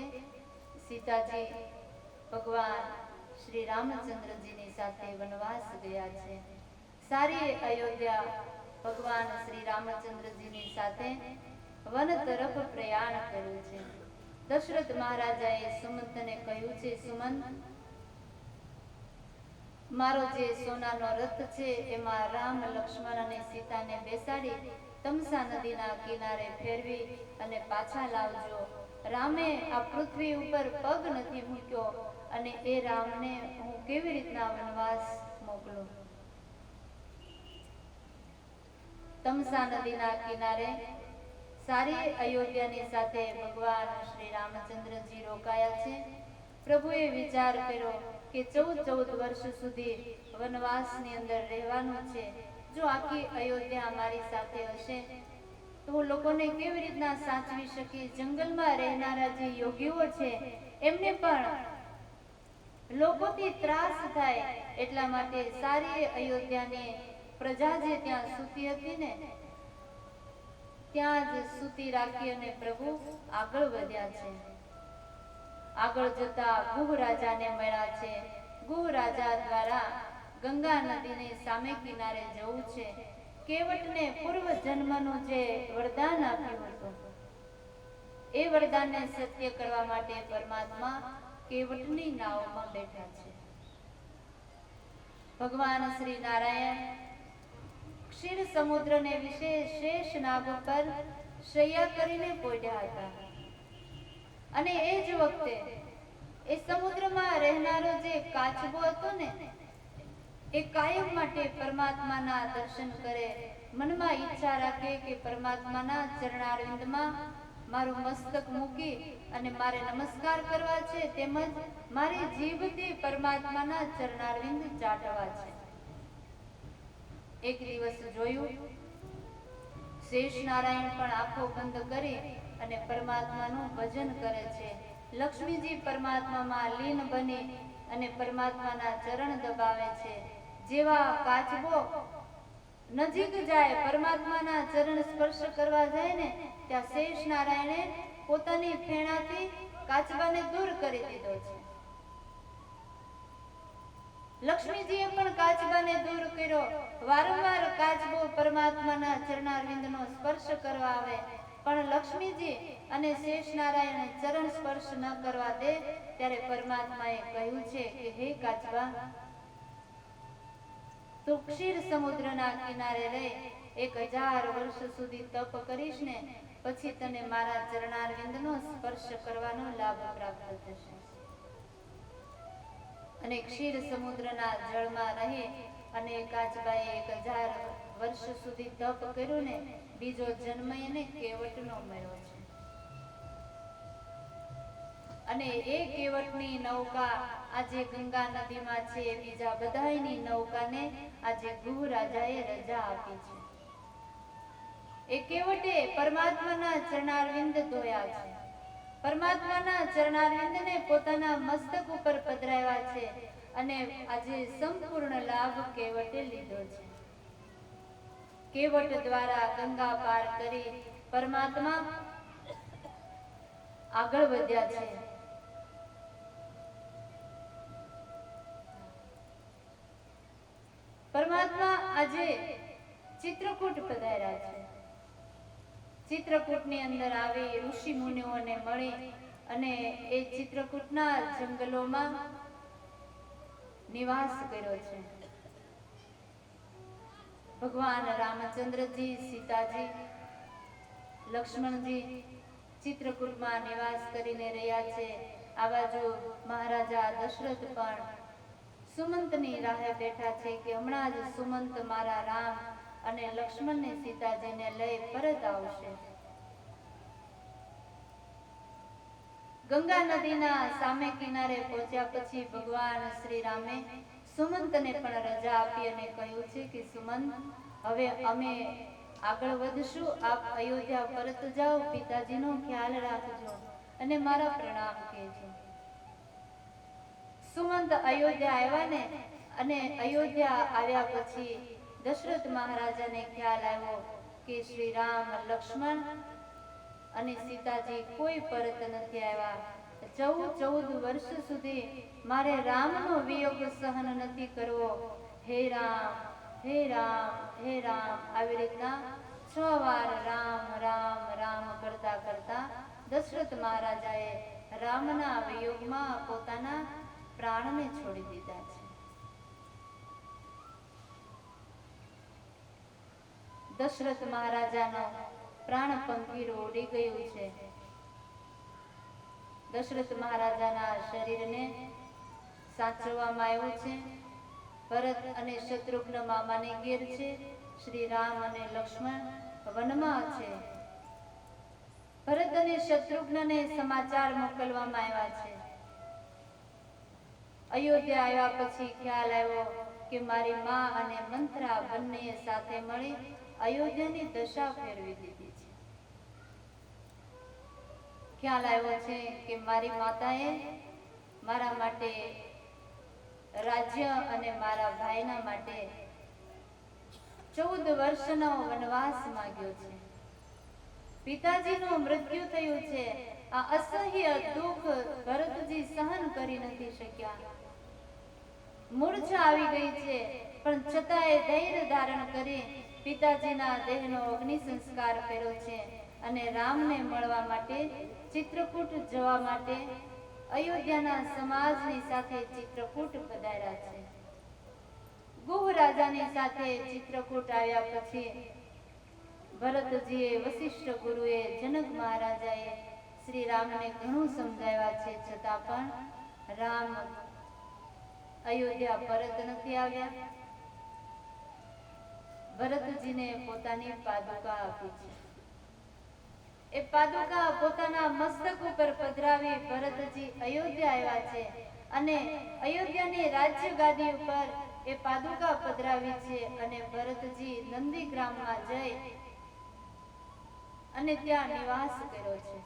સીતાજી ભગવાન શ્રી રામચંદ્રજીની સાથે વનવાસ ગયા છે. સારી અયોધ્યા ભગવાન શ્રી રામચંદ્રજીની સાથે વન તરફ પ્રયાણ કર્યું છે. દશરથ મહારાજાએ સુમંતને કહ્યું છે, સુમંત, મારો જે સોનાનો રથ છે એમાં રામ, લક્ષ્મણ અને સીતાને બેસાડી તમસા નદીના કિનારે ફેરવી અને પાછા લાવજો. રામે આ પૃથ્વી ઉપર પગ નથી મૂક્યો અને એ રામને હું કેવી રીતના વનવાસ મોકલું? તમસા નદીના કિનારે સારી અયોધ્યાની સાથે ભગવાન શ્રી રામચંદ્રજી રોકાયા છે. પ્રભુએ વિચાર કર્યો કે 14 વર્ષ સુધી વનવાસની અંદર રહેવાનું છે. જો આખી અયોધ્યા અમારી સાથે હશે તો હું લોકોને કેવી રીતના સાચવી શકી? જંગલમાં રહેનારા જે યોગીઓ છે એમને પણ લોકોથી ત્રાસ થાય, એટલા માટે સારી અયોધ્યાની પ્રજા જે ત્યાં સૂતી હતી ને ત્યાં જ સૂતી રાખી અને પ્રભુ આગળ વધ્યા છે. આગળ જતા ગુહ રાજાને મળ્યા છે. ગુહ રાજા દ્વારા ગંગા નદીને સામે કિનારે જવું છે. કેવટને પૂર્વ જન્મનું જે વરદાન આપ્યું હતું એ વરદાનને સત્ય કરવા માટે પરમાત્મા કેવટની નાવમાં બેઠા છે. ભગવાન શ્રી નારાયણ ક્ષીર સમુદ્રને વિશે શેષ નાગ પર શૈયા કરીને પોઢ્યા હતા અને એ જ વખતે એ સમુદ્રમાં રહેનારો જે કાચબો હતો ને એ કાયમ માટે પરમાત્માના દર્શન કરે, મનમાં ઈચ્છા રાખે કે પરમાત્માના ચરણારવિંદમાં મારું મસ્તક મૂકી અને મારે નમસ્કાર કરવા છે, તેમજ મારી જીભથી પરમાત્માના ચરણારવિંદ ચાટવા છે. એક દિવસ જોયું શેષ નારાયણ પણ આંખો બંધ કરી અને પરમાત્માનું ભજન કરે છે. લક્ષ્મીજી પરમાત્મામાં લીન બની અને પરમાત્માના ચરણ દબાવે છે. જેવા કાચબો નજીક જાય, પરમાત્માના ચરણ સ્પર્શ કરવા જાય ને ત્યાં શેષ નારાયણે પોતાની ફેણાથી કાચબાને દૂર કરી દીધો છે. લક્ષ્મીજીએ પણ કાચબાને દૂર કર્યો. વારંવાર કાચબો પરમાત્માના ચરણારવિંદનો સ્પર્શ કરવા આવે પણ લક્ષ્મીજી અને શેષ નારાયણ ચરણ સ્પર્શ ન કરવા દે ત્યારે પરમાત્માએ કહ્યું છે કે હે કાચબા, તું ક્ષીર સમુદ્રના કિનારે રહી 1000 વર્ષ સુધી તપ કરીશ ને પછી તને મારા ચરણારવિંદનો સ્પર્શ કરવાનો લાભ પ્રાપ્ત થશે. અને ક્ષીર સમુદ્રના જળમાં રહી અને કાચબાએ 1000 વર્ષ સુધી તપ કર્યું ને બીજો જન્મ એને કેવટનો મળ્યો છે. અને એ કેવટની નૌકા આજે ગંગા નદીમાં છે. બીજા બધાયની નૌકાને આજે ગુહ રાજાએ રજા આપી છે. એ કેવટે પરમાત્માના ચરણારવિંદ ધોયા છે. પરમાત્માના ચરણારવિંદને પોતાના મસ્તક ઉપર પધરાવ્યા છે અને આજે સંપૂર્ણ લાભ કેવટે લીધો છે. કેવટ દ્વારા ગંગા પાર કરી પરમાત્મા આગળ વધ્યા છે. પરમાત્મા આજે ચિત્રકૂટ પધાર્યા છે. ચિત્રકૂટની અંદર આવી ઋષિ મુનિઓને મળી અને એ ચિત્રકૂટના જંગલોમાં નિવાસ કર્યો છે. ભગવાન રામચંદ્રજી, સીતાજી, લક્ષ્મણજી ચિત્રકૂટમાં નિવાસ કરીને રહ્યા છે. આ બાજુ મહારાજા દશરથ પણ સુમંતની રાહે બેઠા છે કે હમણાં જ સુમંત મારા રામ અને લક્ષ્મણને સીતાજીને લઈ પરત આવશે. ગંગા નદીના સામે કિનારે પહોંચ્યા પછી ભગવાન શ્રી રામે સુમંતને પણ રજા આપી અને કહ્યું છે કે સુમંત, હવે અમે આગળ વધશું, આપ અયોધ્યા પરત જાઓ, પિતાજીનો ખ્યાલ રાખજો અને મારા પ્રણામ કહેજો. સુમંત અયોધ્યા આવ્યા ને અને અયોધ્યા આવ્યા પછી દશરથ મહારાજાને ખ્યાલ આવ્યો કે શ્રી રામ, લક્ષ્મણ અને સીતાજી કોઈ પરત નથી આવ્યા. 14 વર્ષ સુધી મારે રામનો વિયોગ સહન નથી કરવો. હે રામ, હે રામ, હે રામ, આવી રીતના 6 વાર રામ રામ રામ કરતા કરતા દશરથ મહારાજાએ રામના વિયોગમાં પોતાના પ્રાણને છોડી દીધા છે. દશરથ મહારાજાનો પ્રાણ પંખીરું ઉડી ગયું છે. દશરથ મહારાજાના શરીરને સાચવવામાં આવ્યું છે. ભરત અને શત્રુઘ્ન મામાની ઘેર છે. શ્રી રામ અને લક્ષ્મણ વનમાં છે. ભરત અને શત્રુઘ્નને સમાચાર મોકલવામાં આવ્યા છે. અયોધ્યા આવ્યા પછી ખ્યાલ આવ્યો કે મારી માં અને મંથરા બંને સાથે મળી અયોધ્યાની દશા ફેરવી દીધી છે. ખ્યાલ આવ્યો છે કે મારી માતાએ મારા માટે રાજ્ય અને મારા ભાઈના માટે 14 વર્ષનો વનવાસ માંગ્યો છે. પિતાજીનું મૃત્યુ થયું છે. આ અસહ્ય દુઃખ ભરતજી સહન કરી નથી શક્યા. મૂર્છા આવી ગઈ છે, પણ છતાંય ધૈર્ય ધારણ કરી પિતાજીના દેહનો અગ્નિ સંસ્કાર કર્યો છે અને રામને મળવા માટે ચિત્રકૂટ જવા માટે અયોધ્યાના સમાજની સાથે ચિત્રકૂટ પધાર્યા છે. ગુહ રાજાની સાથે ચિત્રકૂટ આવ્યા પછી ભરતજીએ, વશિષ્ઠ ગુરુએ, જનક મહારાજાએ શ્રી રામને ઘણું સમજાવ્યા છે, છતાં પણ રામ અયોધ્યા પરત નથી આવ્યા. ભરતજીને પોતાની પાદુકા આપી છે. એ પાદુકા પોતાના મસ્તક ઉપર પધરાવી ભરતજી અયોધ્યા આવ્યા છે અને અયોધ્યાની રાજ્ય ગાદી ઉપર એ પાદુકા પધરાવી છે અને ભરતજી નંદીગ્રામમાં જઈ અને ત્યાં નિવાસ કર્યો છે.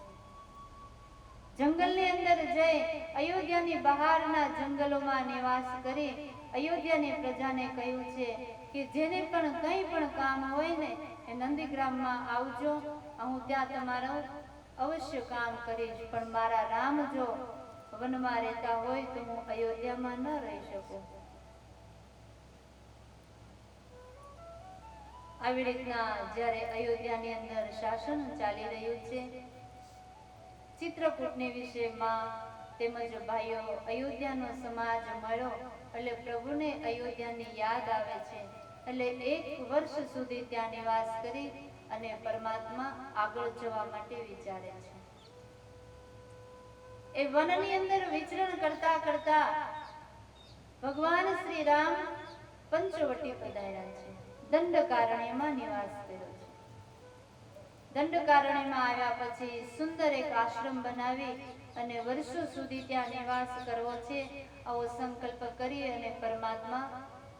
જંગલની અંદર જઈ અયોધ્યાની બહારના જંગલોમાં નિવાસ કરી અયોધ્યાની પ્રજાને કહ્યું છે કે જેને પણ કંઈ પણ કામ હોય ને એ નંદીગ્રામમાં આવજો, હું ત્યાં તમારું અવશ્ય કામ કરીશ, પણ મારા રામ જો વનમાં રહેતા હોય તો હું અયોધ્યામાં ન રહી શકું. આવી રીતના જ્યારે અયોધ્યાની અંદર શાસન ચાલી રહ્યું છે, ચિત્રકૂટની વિશે માં તેમજ ભાઈઓ અયોધ્યાનો સમાજ મળ્યો એટલે પ્રભુને અયોધ્યાની યાદ આવે છે. એટલે 1 વર્ષ સુધી ત્યાં નિવાસ કરી અને પરમાત્મા આગળ જવા માટે વિચારે છે. એ વનની અંદર વિચરણ કરતા કરતા ભગવાન શ્રી રામ પંચવટી પધાર્યા છે. દંડકારણ્યમાં નિવાસ કર્યો છે. દંડકારણ્યમાં આવ્યા પછી સુંદર એક આશ્રમ બનાવી અને વર્ષો સુધી ત્યાં નિવાસ કરવો છે આવો સંકલ્પ કરી અને પરમાત્મા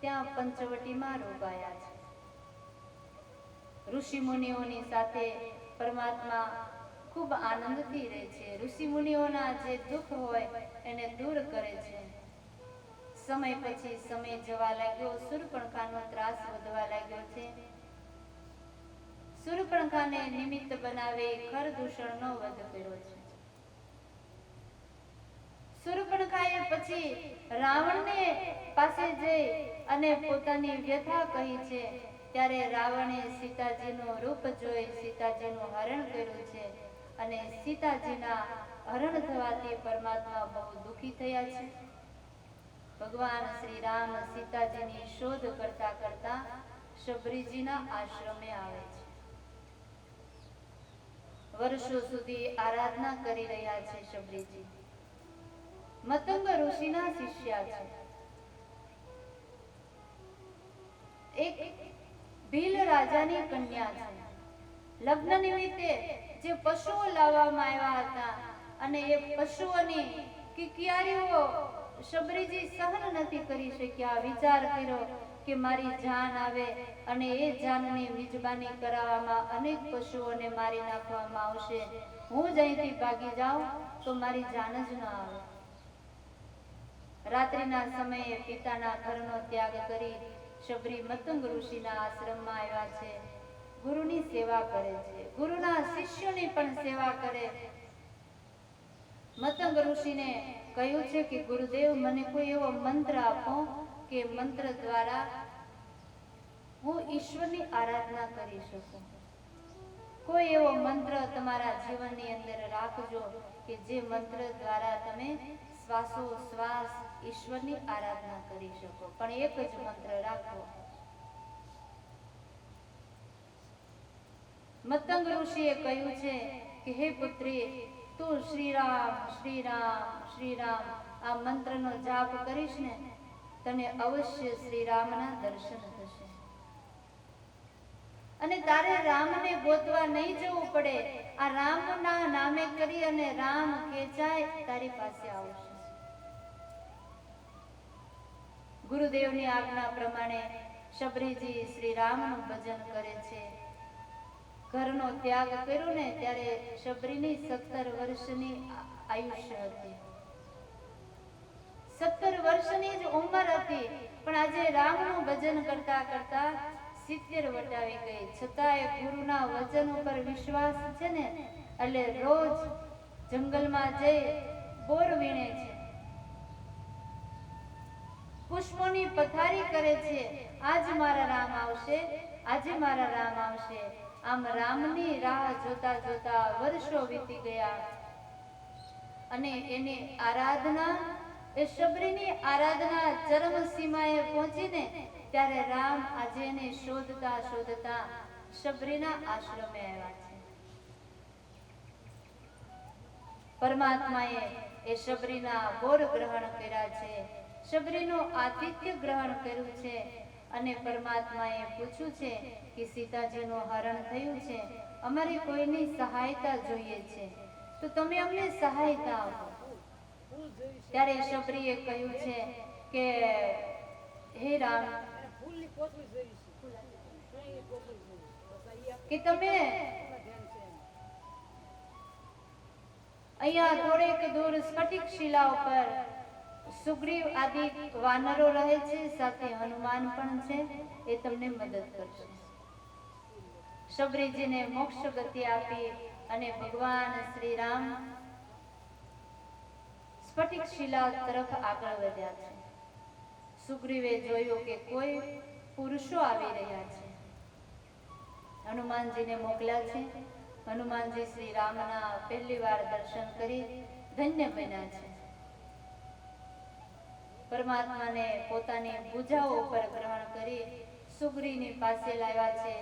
ત્યાં પંચવટીમાં રોકાયા છે. ઋષિ મુનિઓની સાથે પરમાત્મા ખૂબ આનંદથી રહે છે. ઋષિ મુનિઓના જે દુઃખ હોય એને દૂર કરે છે. સમય પછી સમય જવા લાગ્યો. શૂર્પણખાનો ત્રાસ વધવા લાગ્યો છે. શૂર્પણખાને નિમિત્ત બનાવી ખરદૂષણનો વધ કર્યો છે. શૂર્પણખાએ પછી રાવણને પાસે જઈ અને પોતાની વ્યથા કહી છે. ત્યારે રાવણે સીતાજીનું રૂપ જોઈ સીતાજીનું હરણ કર્યું છે અને સીતાજીના હરણ થવાથી પરમાત્મા બહુ દુઃખી થયા છે. ભગવાન શ્રી રામ સીતાજીની શોધ કરતા કરતા શબરીજીના આશ્રમે આવે છે. વર્ષો સુધી આરાધના કરી રહ્યા છે શબરીજી. મતંગ ઋષિના શિષ્યા છે. એક ભીલ રાજાની કન્યા છે. લગ્ન નિમિત્તે જે પશુઓ લાવવામાં આવ્યા હતા અને એ પશુઓની કિકિયારીઓ શબરીજી સહન નથી કરી શક્યા. વિચાર કર્યો કે મારી જાન આવે અને એ જાનની મિજબાની કરાવવામાં અનેક પશુઓને મારી નાખવામાં આવશે. હું જ અહીંથી ભાગી જાઉં તો મારી જાન જ ન આવે. રાત્રિના સમયે પિતાના ઘરનો ત્યાગ કરી શબરી મતંગ ઋષિના આશ્રમમાં આવ્યા છે. ગુરુની સેવા કરે છે. ગુરુના શિષ્યોની પણ સેવા કરે. મતંગ ઋષિને કહ્યું છે કે ગુરુદેવ મને કોઈ એવો મંત્ર આપો કે મંત્ર દ્વારા હું ઈશ્વરની આરાધના કરી શકું. કોઈ એવો મંત્ર તમારા જીવનની અંદર રાખજો કે જે મંત્ર દ્વારા તમે શ્વાસોશ્વાસ ઈશ્વરની આરાધના કરી શકો, પણ એક જ મંત્ર રાખો. મતંગ ઋષિએ કહ્યું છે કે હે પુત્રી, તું શ્રી રામ શ્રી રામ શ્રી રામ આ મંત્રનો જાપ કરીશ ને, તને અવશ્ય શ્રી રામના દર્શન થશે અને તારે રામને ગોતવા નહીં જવું પડે. આ રામના નામે કરી અને રામ ખેંચાય તારી પાસે આવશે. ગુરુદેવની આજ્ઞા પ્રમાણે શબરીજી શ્રી રામનું ભજન કરે છે. ઘરનો ત્યાગ કર્યો ને ત્યારે શબરીની 17 વર્ષની આયુષ્ય હતી. 17 વર્ષની જ ઉંમર હતી, પણ આજે રામનું ભજન કરતા કરતા 70 વટાવી ગઈ. છતાંય ગુરુના વચન ઉપર વિશ્વાસ છે ને, એટલે રોજ જંગલમાં જઈ બોર વીણે છે, પુષ્પોની પથારી કરે છે. આજ મારા રામ આવશે, આજે મારા રામ આવશે. આમ રામની રાહ જોતા જોતા વર્ષો વીતી ગયા અને એની આરાધના, એ શબરીની આરાધના ચરમ સીમાએ પહોંચીને ત્યારે રામ આજે એને શોધતા શોધતા શબરીના આશ્રમે આવ્યા છે. પરમાત્માએ એ શબરીના બોર ગ્રહણ કર્યા છે, શબરીનું આતિથ્ય ગ્રહણ કર્યું છે અને પરમાત્માએ પૂછ્યું છે કે સીતાજીનું હરણ થયું છે, અમારી કોઈની સહાયતા જોઈએ છે, તો તમે અમને સહાયતા આપો. ત્યારે શબરીએ કહ્યું છે કે હે રામ, કે તમે અહીંયા થોડેક દૂર સ્ફટિક શિલા ઉપર સુગ્રીવ આદિ વાનરો રહે છે, સાથે હનુમાન પણ છે, એ તમને મદદ કરશે. શબરીજીને મોક્ષ ગતિ આપી અને ભગવાન શ્રી રામ સ્ફટિક શિલા તરફ આગળ વધ્યા છે. સુગ્રીવે જોયું કે કોઈ પુરુષો આવી રહ્યા છે. હનુમાનજીને મોકલ્યા છે. હનુમાનજી શ્રી રામના પહેલી વાર દર્શન કરી ધન્ય બન્યા છે. પરમાત્માને પોતાની ભુજાઓ ઉપર ગ્રહણ કરી સુગ્રીવની પાસે લાવ્યા છે.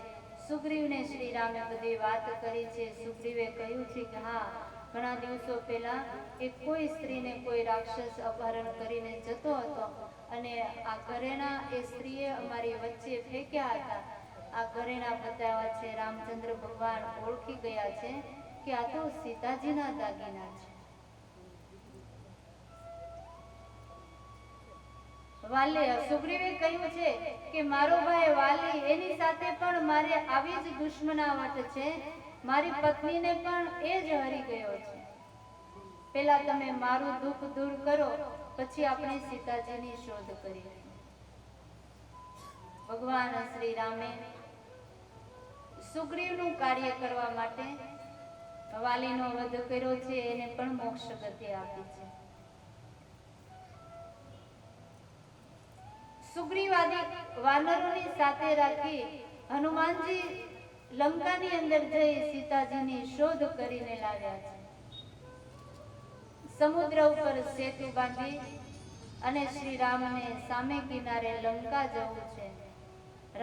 સુગ્રીવને શ્રી રામે બધી વાત કરી છે. સુગ્રીવે કહ્યું છે કે હા, ઘણા દિવસો પહેલા એક કોઈ સ્ત્રીને કોઈ રાક્ષસ અપહરણ કરીને જતો હતો અને આ ઘરેણા એ સ્ત્રીએ અમારી વચ્ચે ફેંક્યા હતા. આ ઘરેણા બતાવ્યા છે. રામચંદ્ર ભગવાન ઓળખી ગયા છે કે આ તો સીતાજીના દાગીના છે. વાલી સુગ્રીવે કહ્યું છે કે મારો ભાઈ વાલી, એની સાથે પણ મારે આવી જ દુશ્મનાવટ છે. મારી પત્નીને પણ એ જ હરી ગયો છે. પહેલા તમે મારું દુઃખ દૂર કરો, પછી આપણે સીતાજીની શોધ કરીએ. ભગવાન શ્રી રામે સુગ્રીવનું કાર્ય કરવા માટે વાલીનો વધ કર્યો છે, એને પણ મોક્ષ ગતિ આપી છે. સુગ્રીવ આદિ વાનરોની સાથે રાખી હનુમાનજી લંકાની અંદર જઈ સીતાજીની શોધ કરીને લાવ્યા છે. સમુદ્ર ઉપર સેતુ બાંધી અને શ્રી રામને સામે કિનારે લંકા જવું છે.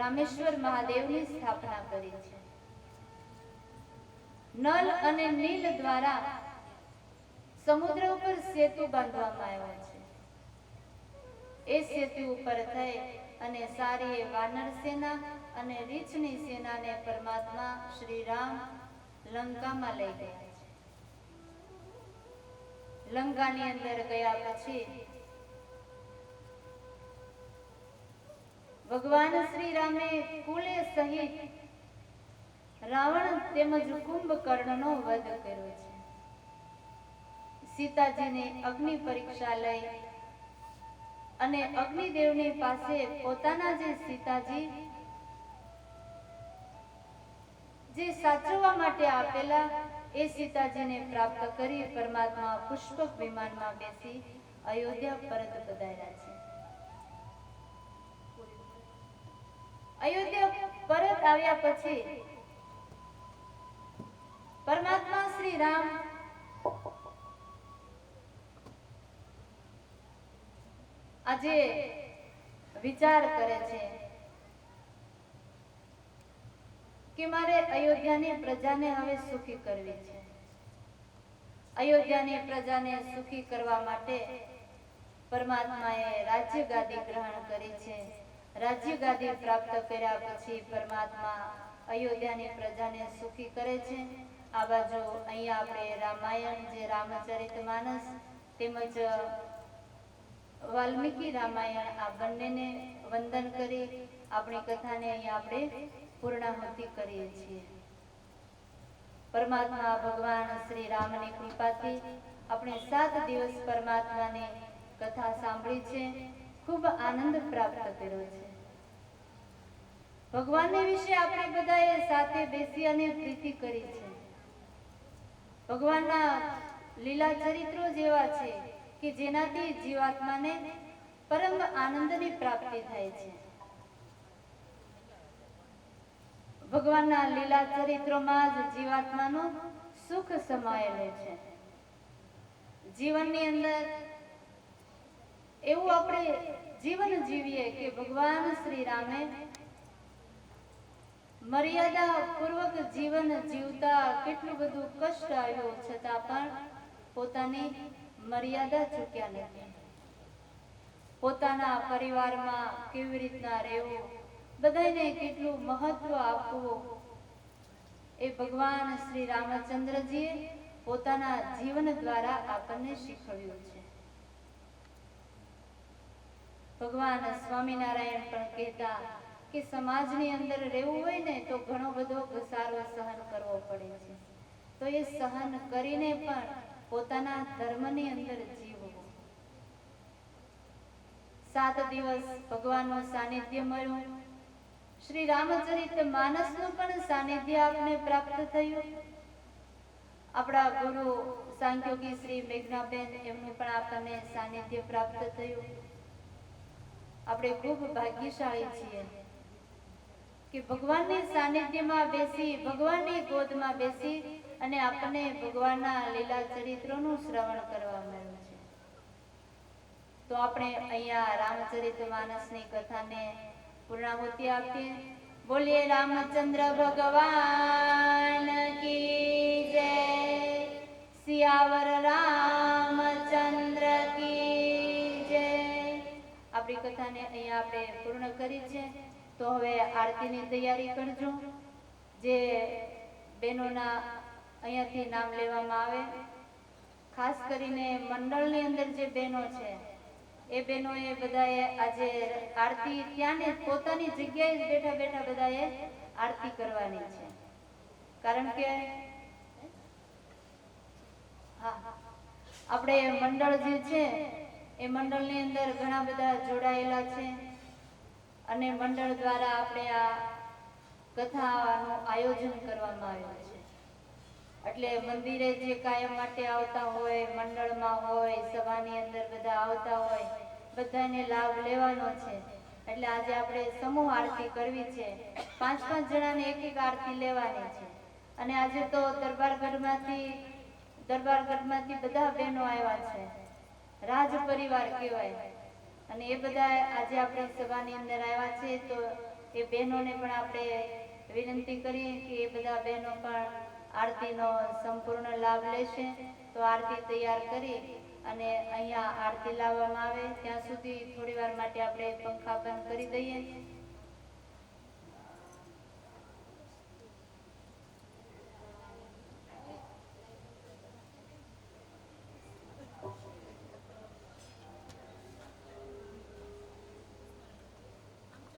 રામેશ્વર મહાદેવની સ્થાપના કરી છે. નલ અને નીલ દ્વારા સમુદ્ર ઉપર સેતુ બાંધવામાં આવ્યો છે. એ સેતુ ઉપર થઈ અને સારી વાનર સેના અને રીછની સેનાને પરમાત્મા શ્રી રામ લંકામાં લઈ ગયા છે. લંકાની અંદર ગયા પછી ભગવાન શ્રી રામે કુલે સહિત રાવણ તેમજ કુંભકર્ણનો વધ કર્યો છે. સીતાજીને અગ્નિ પરીક્ષા લઈ અને અગ્નિદેવની પાસે પોતાના જે સીતાજી જે સાચવવા માટે આપેલા એ સીતાજીને પ્રાપ્ત કરી પરમાત્મા પુષ્પક વિમાનમાં બેસી અયોધ્યા પરત પધાર્યા છે. અયોધ્યા પરત આવ્યા પછી પરમાત્મા શ્રી રામ આજે વિચાર કરે છે કે કે મારે અયોધ્યાની પ્રજાને હવે સુખી કરવી છે. અયોધ્યાની પ્રજાને સુખી કરવા માટે પરમાત્માએ રાજ્ય ગાદી ગ્રહણ કરી છે. રાજ્ય ગાદી પ્રાપ્ત કર્યા પછી પરમાત્મા અયોધ્યાની પ્રજાને સુખી કરે છે. આ બાજુ અહીંયા આપણે રામાયણ, જે રામચરિતમાનસ તેમજ વાલ્મીકી રામાયણ, આ બંનેને વંદન કરી આપણી કથાને અહીંયા આપણે પૂર્ણાહુતિ કરીએ છીએ. પરમાત્મા ભગવાન શ્રી રામની કૃપાથી આપણે 7 દિવસ પરમાત્માની કથા સાંભળી છે. ખૂબ આનંદ પ્રાપ્ત કર્યો છે. ભગવાનને વિશે આપણે બધાએ સાથે બેસી અને પ્રીતિ કરી છે. ભગવાનના લીલા ચરિત્રો જેવા છે કે જેનાથી જીવાત્માને પરમ આનંદની પ્રાપ્તિ થાય છે. ભગવાનના લીલા ચરિત્રોમાં જ જીવાત્માનું સુખ સમાયેલું છે. જીવનની અંદર એવું આપણે જીવન જીવીએ કે ભગવાન શ્રી રામે મર્યાદા પૂર્વક જીવન જીવતા કેટલું બધું કષ્ટ આવ્યું છતાં પણ પોતાની મર્યાદા ચૂક્યા નથી. પોતાના પરિવારમાં કેવી રીતના રહેવું, બધાને કેટલું મહત્વ આપવું, એ ભગવાન શ્રી રામચંદ્રજીએ પોતાના જીવન દ્વારા આપણને શીખવ્યું છે. ભગવાન સ્વામિનારાયણ પણ કહેતા કે સમાજની અંદર રહેવું હોય ને તો ઘણો બધો ઘસારો સહન કરવો પડે છે. તો એ સહન કરીને પણ પોતાના ધર્મની અંદર જીવવું. 7 દિવસ ભગવાનનું સાનિધ્ય મળ્યું. શ્રી રામચરિત માનસનું પણ સાનિધ્ય આપને પ્રાપ્ત થયું. આપણા ગુરુ સાંખ્યોગી શ્રી મેઘનાબેન, એમનું પણ આપણને સાનિધ્ય પ્રાપ્ત થયું. આપણે ખૂબ ભાગ્યશાળી છીએ કે ભગવાનની સાનિધ્યમાં બેસી, ભગવાનની ગોદમાં બેસી અને આપણને ભગવાનના લીલા ચરિત્રોનું શ્રવણ કરવા મળ્યું છે. તો આપણે અહીંયા રામચરિતમાનસની કથાને પૂર્ણાહુતિ આપીએ. બોલીએ રામચંદ્ર ભગવાન કી જય, સિયાવર રામચંદ્ર કી જય. આપણી કથાને અહીંયા આપણે પૂર્ણ કરી છે. તો હવે આરતીની તૈયારી કરજો. જે બહેનોના અહીંયાથી નામ લેવામાં આવે, ખાસ કરીને મંડળની અંદર જે બહેનો છે એ બહેનોએ બધાએ આજે આરતી ત્યાં ને પોતાની જગ્યાએ જ બેઠા બેઠા બધાએ આરતી કરવાની છે. કારણ કે આપણે મંડળ જે છે એ મંડળની અંદર ઘણા બધા જોડાયેલા છે અને મંડળ દ્વારા આપણે આ કથાનું આયોજન કરવામાં આવ્યું છે. એટલે મંદિરે જે કાયમ માટે આવતા હોય, મંડળમાં હોય, સભાની અંદર બધા આવતા હોય, બધાને લાભ લેવાનો છે. એટલે આજે આપણે સમૂહ આરતી કરવી છે. 5-5 જણાને એક આરતી લેવાની છે. અને આજે તો દરબારગઢમાંથી બધા બહેનો આવ્યા છે. રાજ પરિવાર કહેવાય. અને એ બધા આજે આપણી સભાની અંદર આવ્યા છે. તો એ બહેનોને પણ આપણે વિનંતી કરીએ કે એ બધા બહેનો પણ આરતીનો સંપૂર્ણ લાભ લેશે. તો આરતી તૈયાર કરી અને અહીંયા આરતી લાવવામાં આવે ત્યાં સુધી થોડી વાર માટે આપણે પંખા બંધ કરી દઈએ.